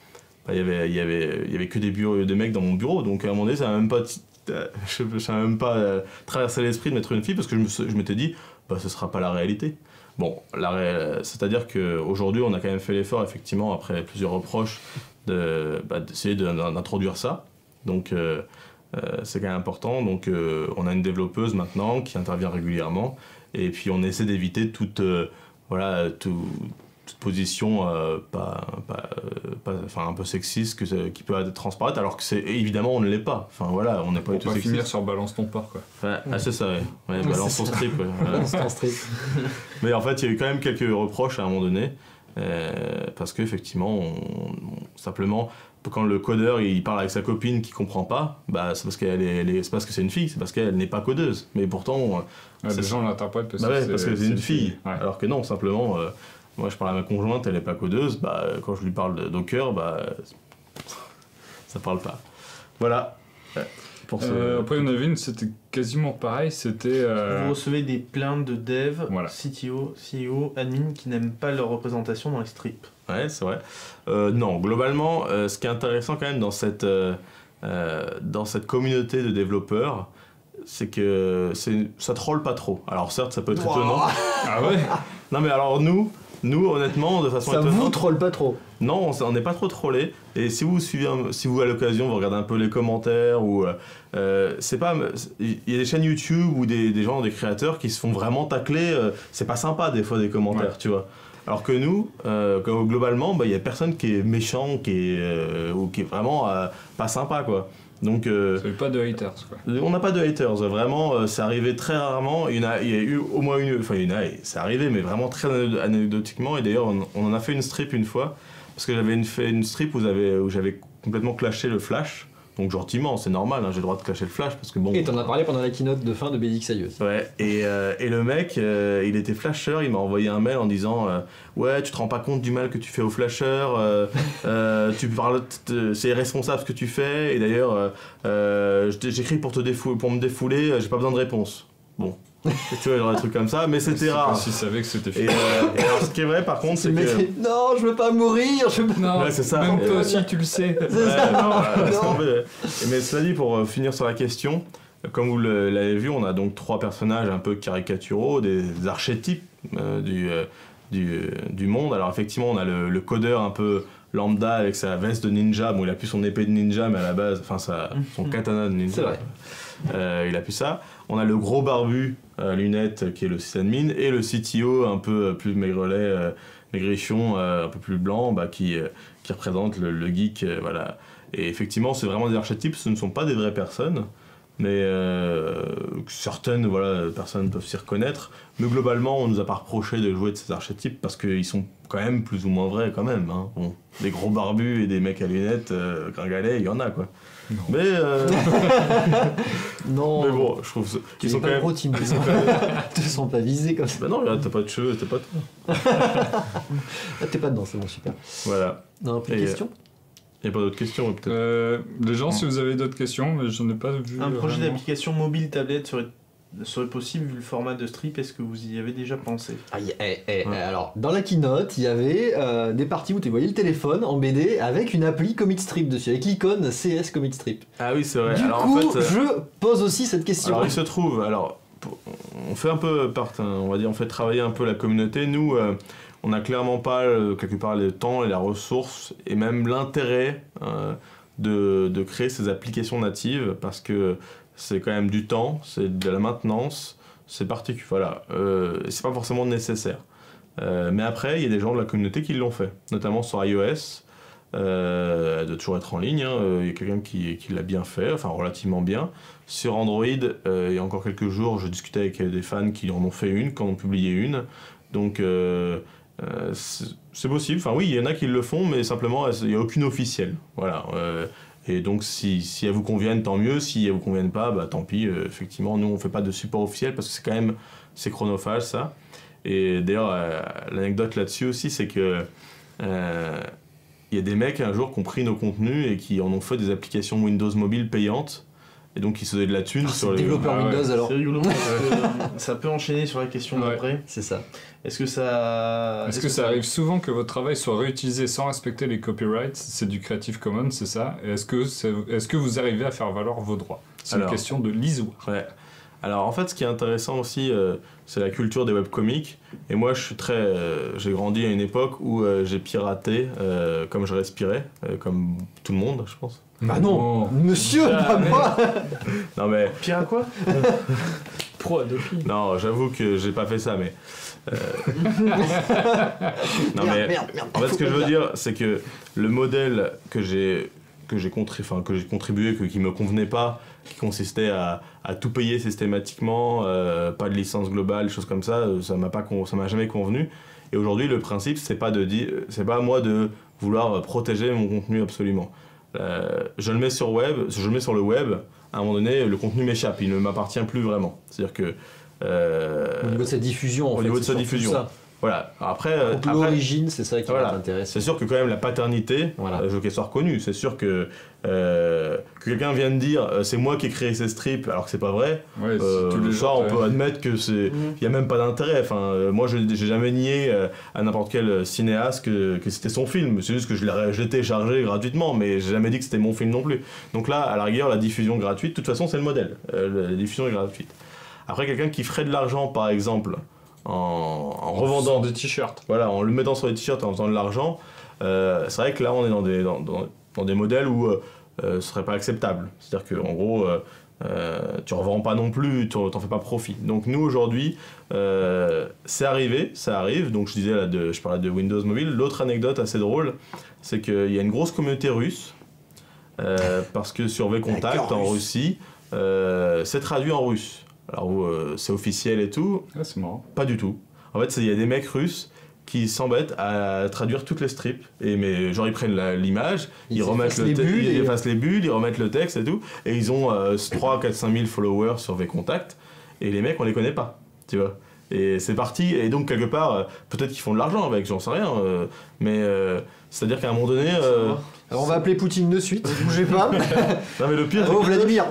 bah, il y avait que des mecs dans mon bureau, donc à un moment donné, ça m'a même pas, ça m'a même pas traversé l'esprit de mettre une fille parce que je m'étais dit, bah ce sera pas la réalité. Bon, c'est-à-dire qu'aujourd'hui, on a quand même fait l'effort, effectivement, après plusieurs reproches, d'essayer d'introduire ça. Donc c'est quand même important. Donc on a une développeuse maintenant qui intervient régulièrement, et puis on essaie d'éviter toute position enfin un peu sexiste qui peut être transparaître, alors que évidemment on ne l'est pas. Enfin voilà, on n'est pas Pour du tout pas sexiste. finir sur balance ton port, quoi. Ouais, c'est ça, ouais, balance ton strip. Ouais, voilà. C'est un strip. Mais en fait, il y a eu quand même quelques reproches à un moment donné, parce qu'effectivement, simplement, quand le codeur il parle avec sa copine qui comprend pas, bah, c'est parce c'est parce que c'est une fille, c'est parce qu'elle n'est pas codeuse. Mais pourtant, Ouais, C'est les ça. gens l'interprètent parce, parce que c'est une fille. Ouais. Alors que non, simplement, moi je parle à ma conjointe, elle n'est pas codeuse, bah, quand je lui parle de Docker, bah, ça parle pas. Voilà. Pour Après, il y en avait une, c'était quasiment pareil, c'était... Vous recevez des plaintes de devs, Voilà. CTO, CEO, admin qui n'aiment pas leur représentation dans les strips. Ouais, c'est vrai. Non, globalement, ce qui est intéressant quand même dans cette communauté de développeurs, c'est que ça troll pas trop. Alors certes, ça peut être étonnant. Ah ouais. Non mais alors nous honnêtement, de façon Ça vous étonnante, troll pas trop. non, on n'est pas trop trollé. Et si vous à l'occasion, vous regardez un peu les commentaires ou c'est pas, il y a des chaînes YouTube ou des gens, des créateurs qui se font vraiment tacler. C'est pas sympa des fois des commentaires, Ouais. tu vois. Alors que nous, globalement, il y a personne qui est méchant, ou qui est vraiment pas sympa, quoi. Donc Ça fait pas de haters, quoi. on n'a pas de haters, vraiment, c'est arrivé très rarement. Il y a eu au moins c'est arrivé, mais vraiment très anecdotiquement. Et d'ailleurs, on en a fait une strip une fois, parce que j'avais fait une strip où j'avais complètement clashé le Flash. Donc gentiment, c'est normal, hein, j'ai le droit de cacher le flash parce que bon. Et t'en as parlé pendant la keynote de fin de BDXI aussi. Ouais, et le mec, il était flasher, il m'a envoyé un mail en disant ouais, tu te rends pas compte du mal que tu fais aux flashers, tu parles, c'est irresponsable ce que tu fais, et d'ailleurs, j'écris pour me défouler, j'ai pas besoin de réponse. Bon. Tu vois, genre des trucs comme ça, mais c'était rare. Si savais que c'était Et alors, ce qui est vrai par contre, c'est que. Non, je veux pas mourir, je veux pas. Non, Ouais, c'est ça. même toi aussi tu le sais. Mais cela dit, pour finir sur la question, comme vous l'avez vu, on a donc 3 personnages un peu caricaturaux, des archétypes du monde. Alors effectivement, on a le codeur un peu lambda avec sa veste de ninja. Bon, il a plus son épée de ninja, mais à la base, enfin son katana de ninja. C'est vrai. Il a plus ça. On a le gros barbu à lunettes qui est le sysadmin et le CTO un peu plus maigrelet, maigrichon, un peu plus blanc, qui représente le geek. Voilà. Et effectivement, c'est vraiment des archétypes, ce ne sont pas des vraies personnes, mais certaines personnes peuvent s'y reconnaître. Mais globalement, on nous a pas reproché de jouer de ces archétypes parce qu'ils sont quand même plus ou moins vrais quand même. Hein. Bon, des gros barbus et des mecs à lunettes gringalets, il y en a quoi. Non. Mais Non. mais bon, je trouve qu'ils sont quand même. Ils sont pas visés comme ça. Bah non, regarde, t'as pas de cheveux, t'as pas de. Ah, t'es pas dedans, c'est bon, super. Voilà. Non, plus de Et, questions. Y a pas d'autres questions peut-être. Les gens, si vous avez d'autres questions, mais j'en ai pas vu. Un projet vraiment. d'application mobile tablette serait possible vu le format de strip, est-ce que vous y avez déjà pensé? Alors, dans la keynote, il y avait des parties où tu voyais le téléphone en BD avec une appli Comic Strip dessus, avec l'icône CS Comic Strip. Ah oui, c'est vrai. Du alors coup, en fait, je pose aussi cette question. alors il se trouve, on fait un peu on va dire, on fait travailler un peu la communauté. Nous, on n'a clairement pas quelque part le temps et la ressource et même l'intérêt de créer ces applications natives parce que c'est quand même du temps, c'est de la maintenance, c'est particulier, voilà, c'est pas forcément nécessaire. Mais après, il y a des gens de la communauté qui l'ont fait, notamment sur iOS. Elle doit toujours être en ligne, hein. Il y a quelqu'un qui l'a bien fait, enfin relativement bien. Sur Android, il y a encore quelques jours, je discutais avec des fans qui en ont fait une, qui en ont publié une. Donc c'est possible, enfin oui, il y en a qui le font, mais simplement, il n'y a aucune officielle. Voilà. Et donc si elles vous conviennent, tant mieux. Si elles vous conviennent pas, tant pis. Effectivement, nous on fait pas de support officiel parce que c'est quand même chronophage ça. Et d'ailleurs, l'anecdote là-dessus aussi, c'est que il y a des mecs un jour qui ont pris nos contenus et qui en ont fait des applications Windows Mobile payantes. Et donc ils se faisaient de la thune sur les développeurs Windows alors. C'est rigolo parce que ça peut enchaîner sur la question d'après. C'est ça. Est-ce que ça arrive souvent que votre travail soit réutilisé sans respecter les copyrights? C'est du Creative Commons, c'est ça? Et est-ce que vous arrivez à faire valoir vos droits? C'est une question de l'ISO. Ouais. Alors en fait, ce qui est intéressant aussi, c'est la culture des webcomics. Et moi, j'ai grandi à une époque où j'ai piraté comme je respirais, comme tout le monde, je pense. Bah non, monsieur, pas moi. Non mais. Pire à quoi? Pro Adopi. Non, j'avoue que j'ai pas fait ça, mais. Non mais. Merde. En fait, ce que je veux dire, c'est que le modèle que j'ai contribué, qui me convenait pas, qui consistait à tout payer systématiquement, pas de licence globale, des choses comme ça, ça m'a jamais convenu. Et aujourd'hui, le principe, c'est pas à moi de vouloir protéger mon contenu absolument. Je le mets sur le web, à un moment donné, le contenu m'échappe, il ne m'appartient plus vraiment. C'est-à-dire que au niveau de sa diffusion, au niveau de sa diffusion. Voilà. Après, l'origine, c'est ça qui m'intéresse. C'est sûr que quand même la paternité, je veux qu'elle soit reconnue. C'est sûr que quelqu'un vienne dire c'est moi qui ai créé ces strips alors que c'est pas vrai. Ouais, on peut admettre que il y a même pas d'intérêt. Enfin, moi j'ai jamais nié à n'importe quel cinéaste que c'était son film. C'est juste que je l'ai téléchargé gratuitement, mais j'ai jamais dit que c'était mon film non plus. Donc là, à la rigueur, la diffusion gratuite, de toute façon, c'est le modèle. La diffusion est gratuite. Après, quelqu'un qui ferait de l'argent, par exemple, en revendant des t-shirts. Voilà, en le mettant sur les t-shirts, en faisant de l'argent, c'est vrai que là on est dans des modèles où ce serait pas acceptable. C'est-à-dire qu'en gros, tu revends pas non plus, t'en fais pas profit. Donc nous aujourd'hui, c'est arrivé, ça arrive. Donc je parlais de Windows Mobile. L'autre anecdote assez drôle, c'est qu'il y a une grosse communauté russe, parce que sur VKontakte en Russie, c'est traduit en russe. Alors c'est officiel et tout. Ah, c'est marrant. Pas du tout. En fait, il y a des mecs russes qui s'embêtent à traduire toutes les strips. Mais genre ils prennent l'image, ils remettent effacent les bulles ils effacent les bulles, ils remettent le texte et tout, et ils ont 3, 4, 5 000 followers sur VContact, et les mecs on les connaît pas, tu vois. Et c'est parti, et donc quelque part, peut-être qu'ils font de l'argent avec, j'en sais rien, mais c'est-à-dire qu'à un moment donné... Alors on va appeler Poutine de suite, bougez pas. Non mais le pire, Oh Vladimir.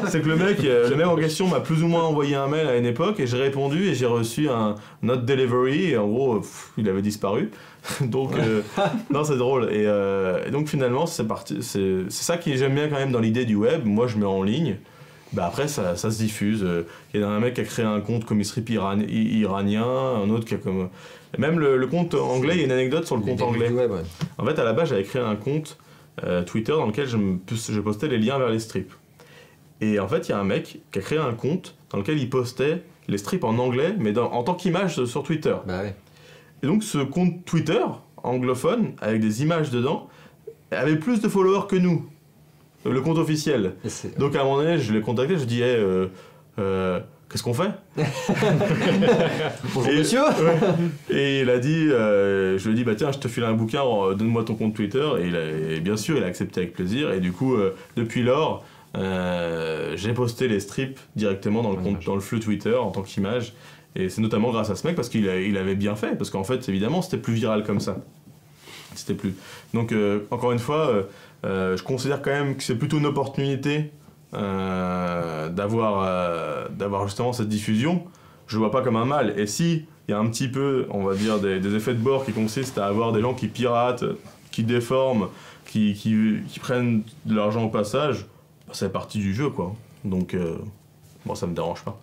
c'est que le mec en question m'a plus ou moins envoyé un mail à une époque, et j'ai répondu, et j'ai reçu un not delivery, et en gros, il avait disparu. Donc, non c'est drôle, et donc finalement, c'est parti, c'est ça que j'aime bien quand même dans l'idée du web, moi je mets en ligne. Bah après ça se diffuse, il y a un mec qui a créé un compte comme strip iranien, un autre qui a comme... Même le compte anglais, il y a une anecdote sur le compte anglais. Ouais, ouais. En fait à la base j'avais créé un compte Twitter dans lequel je postais les liens vers les strips. Et en fait il y a un mec qui a créé un compte dans lequel il postait les strips en anglais, mais en tant qu'image sur Twitter. Bah ouais. Et donc ce compte Twitter anglophone, avec des images dedans, avait plus de followers que nous. Le compte officiel. Donc à un moment donné, je l'ai contacté, je dis qu'est-ce qu'on fait? Bonjour monsieur. Et il a dit, je lui ai dit bah tiens, je te file un bouquin, donne-moi ton compte Twitter. Et bien sûr, il a accepté avec plaisir. Et du coup, depuis lors, j'ai posté les strips directement dans le flux Twitter en tant qu'image. Et c'est notamment grâce à ce mec parce qu'il avait bien fait, parce qu'en fait, évidemment, c'était plus viral comme ça. C'était plus. Donc encore une fois. Je considère quand même que c'est plutôt une opportunité d'avoir justement cette diffusion. Je le vois pas comme un mal. Et si il y a un petit peu, on va dire, des effets de bord qui consistent à avoir des gens qui piratent, qui déforment, qui prennent de l'argent au passage, bah, c'est partie du jeu, quoi. Donc, bon, ça me dérange pas.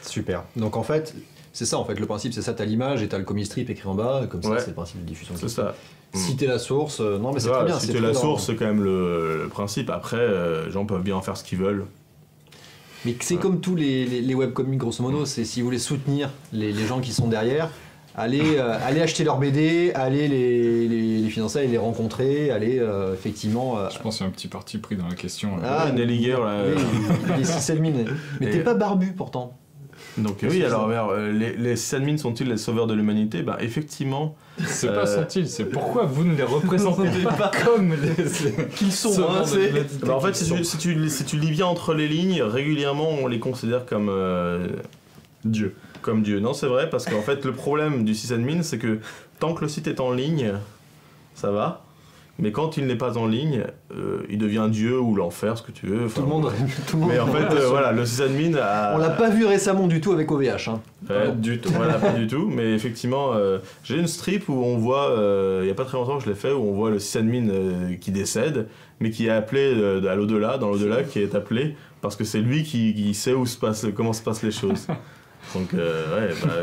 Super. Donc en fait, c'est ça en fait, le principe c'est ça, t'as l'image et t'as le comic strip écrit en bas, comme ça c'est le principe de diffusion. C'est ça. Citer la source, non mais c'est très bien. Citer la source, c'est quand même le principe. Après, les gens peuvent bien en faire ce qu'ils veulent. Mais c'est comme tous les webcomics, grosso modo, c'est si vous voulez soutenir les gens qui sont derrière, allez acheter leurs BD, allez les financer, allez les rencontrer, allez effectivement... Je pense qu'il y a un petit parti pris dans la question. Ah, Nelly Guerre, là... Oui, les sysadmins. Mais t'es pas barbu pourtant. Donc oui, alors les sysadmins sont-ils les sauveurs de l'humanité? Ben effectivement... C'est pas sont-ils, c'est pourquoi vous ne les représentez pas comme les... Qu'ils sont, sauveurs de l'humanité. Ben, en fait, si tu lis bien entre les lignes, régulièrement on les considère comme... Dieu. Comme Dieu. Non, c'est vrai, parce qu'en fait, le problème du sysadmin, c'est que tant que le site est en ligne, ça va. Mais quand il n'est pas en ligne, il devient Dieu ou l'enfer, ce que tu veux. Tout le monde. Mais en fait, voilà, le sysadmin a... On l'a pas vu récemment du tout avec OVH. Hein. Du tout, voilà, pas du tout. Mais effectivement, j'ai une strip où on voit, il y a pas très longtemps que je l'ai fait, où on voit le sysadmin qui décède, mais qui est appelé à l'au-delà, dans l'au-delà, qui est appelé parce que c'est lui qui sait comment se passent les choses. Donc,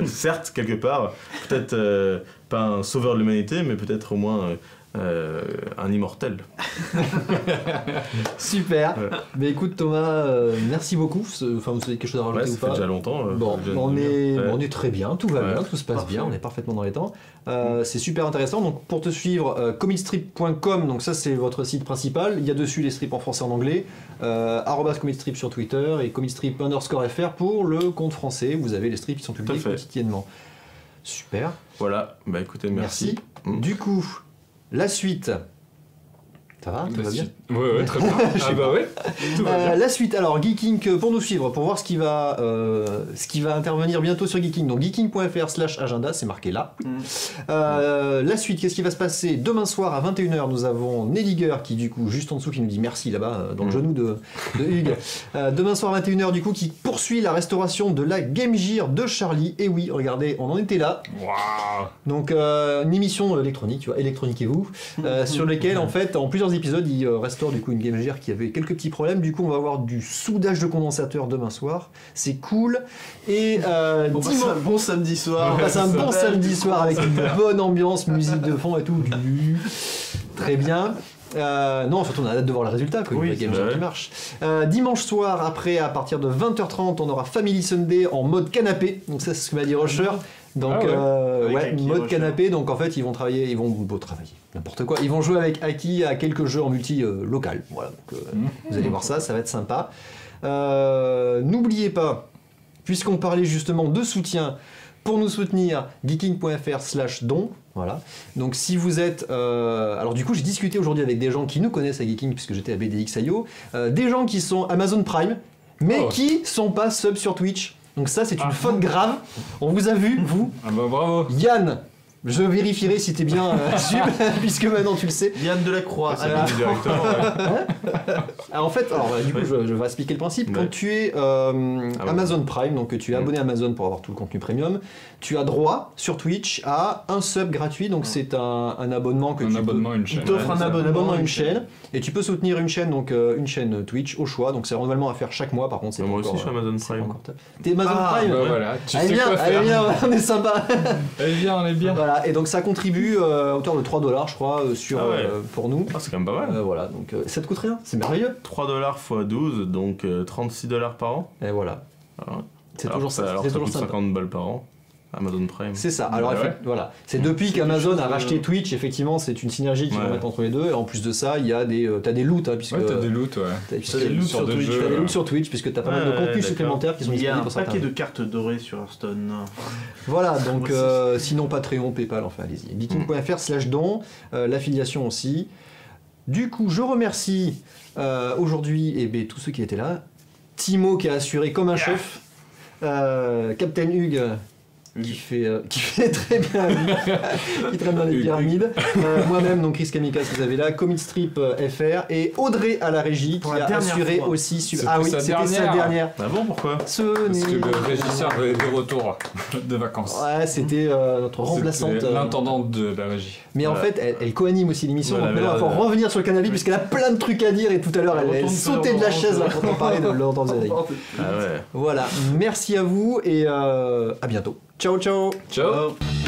certes, quelque part, peut-être pas un sauveur de l'humanité, mais peut-être au moins un immortel. Super. Mais écoute Thomas, merci beaucoup. Enfin, vous avez quelque chose à rajouter ou Ça pas? fait déjà longtemps. Bon, on est très bien, tout va bien, tout se passe bien, on est parfaitement dans les temps. C'est super intéressant. Donc pour te suivre, comicstrip.com, donc ça c'est votre site principal. Il y a dessus les strips en français et en anglais. @comicstrip sur Twitter et comicstrip_fr pour le compte français. Vous avez les strips qui sont publiés quotidiennement. Super. Voilà. Bah écoutez, merci. Du coup, la suite. Ça va? Tout va bien? Ouais, très bien. Ah bah ouais, tout va bien. La suite, alors Geeking, pour nous suivre, pour voir ce qui va intervenir bientôt sur Geeking. Donc geeking.fr/agenda, c'est marqué là. La suite, qu'est-ce qui va se passer? Demain soir à 21h, nous avons Nelly Guerre qui du coup, juste en dessous, qui nous dit merci là-bas, dans le genou de Hugues. Demain soir à 21h, du coup, qui poursuit la restauration de la Game Gear de Charlie. Et oui, regardez, on en était là. Waouh. Donc une émission électronique, tu vois, électroniquez-vous, sur lesquelles en fait, en plusieurs épisodes, il restaure du coup une Game Gear qui avait quelques petits problèmes. Du coup, on va avoir du soudage de condensateur demain soir. C'est cool. Et on passe un bon samedi soir. On passe un bon samedi soir avec une bonne ambiance, musique de fond et tout. Très bien. Non, surtout on a hâte de voir le résultat, quoi, une Game Gear qui marche. Dimanche soir, après, à partir de 20h30, on aura Family Sunday en mode canapé. Donc ça, c'est ce que m'a dit Rocher. Donc mode canapé, donc en fait ils vont travailler, n'importe quoi, ils vont jouer avec Aki à quelques jeux en multi local, voilà, donc vous allez voir ça va être sympa. N'oubliez pas, puisqu'on parlait justement de soutien, Pour nous soutenir, geeking.fr/don. Voilà. Donc si vous êtes... alors du coup, j'ai discuté aujourd'hui avec des gens qui nous connaissent à Geeking, puisque j'étais à BDX.io, des gens qui sont Amazon Prime, mais qui sont pas sub sur Twitch. Donc ça, c'est une faute grave. On vous a vu, vous. Ah bah bravo. Yann, je vérifierai si t'es bien sub, puisque maintenant tu le sais. Yann Delacroix. Ça dit directement, ouais. Alors, en fait, du coup, je vais expliquer le principe. Ouais. Quand tu es Amazon Prime, donc tu es abonné à Amazon pour avoir tout le contenu premium, tu as droit sur Twitch à un sub gratuit. Donc c'est un abonnement que Un abonnement à une chaîne. Il t'offre un abonnement à une chaîne. Et tu peux soutenir une chaîne, donc une chaîne Twitch au choix. Donc c'est un renouvellement à faire chaque mois. Par contre, c'est Moi pas aussi, encore, je suis Amazon c'est pas Prime. encore top. T'es Amazon Ah, Prime. Bah voilà, tu Allez sais bien, quoi faire. allez bien, on est sympa. Allez bien, on est bien. Voilà, et donc ça contribue à hauteur de 3$, je crois, sur, Ah ouais. pour nous. Ah, c'est quand même pas mal. Voilà, donc ça te coûte rien, c'est merveilleux. 3$ x 12, donc 36$ par an. Et voilà. Alors, C'est alors toujours que ça. alors C'est que ça toujours coûte sympa. 50 balles par an. Amazon Prime. C'est ça. Alors Ouais. voilà, c'est depuis C'est qu'Amazon quelque a chose racheté de- Twitch, effectivement, c'est une synergie qu'ils vont Ouais. mettre entre les deux. Et en plus de ça, il y a t'as des loots, hein, puisque Ouais, t'as des loots, ouais. puisque- des loots sur des Twitch, jeux, t'as des ouais. loots sur Twitch, puisque t'as pas mal de Ouais, contenus d'accord. supplémentaires qui sont Il y a disponibles un pour certains. paquet de cartes dorées sur Hearthstone. Voilà, donc Ouais, sinon Patreon, Paypal, enfin allez-y. Geeking.fr/don, l'affiliation aussi. Du coup, je remercie aujourd'hui tous ceux qui étaient là. Timo qui a assuré comme un chef. Captain Hugues qui fait très bien qui traîne dans les Hugues. pyramides. Moi-même, donc Chris Kamikaze, vous avez là, Comic Strip FR et Audrey à la régie Pour qui la a dernière assuré fois. aussi. C'était Ah oui, sa c'était sa dernière. dernière. Ah bon, pourquoi Ce Parce que n'est- le régisseur est de retour de vacances. Ouais, c'était notre remplaçante. C'était l'intendante de la régie. Mais en Voilà. fait, elle co-anime aussi l'émission, Voilà, donc maintenant, il va voilà. falloir revenir sur le canapé puisqu'elle a plein de trucs à dire et tout à l'heure, elle retourne sautait de la sur chaise là, l'ordre. quand on parlait de l'ordre des Ah ouais. Voilà, merci à vous et à bientôt. Ciao, ciao. Ciao. Ciao.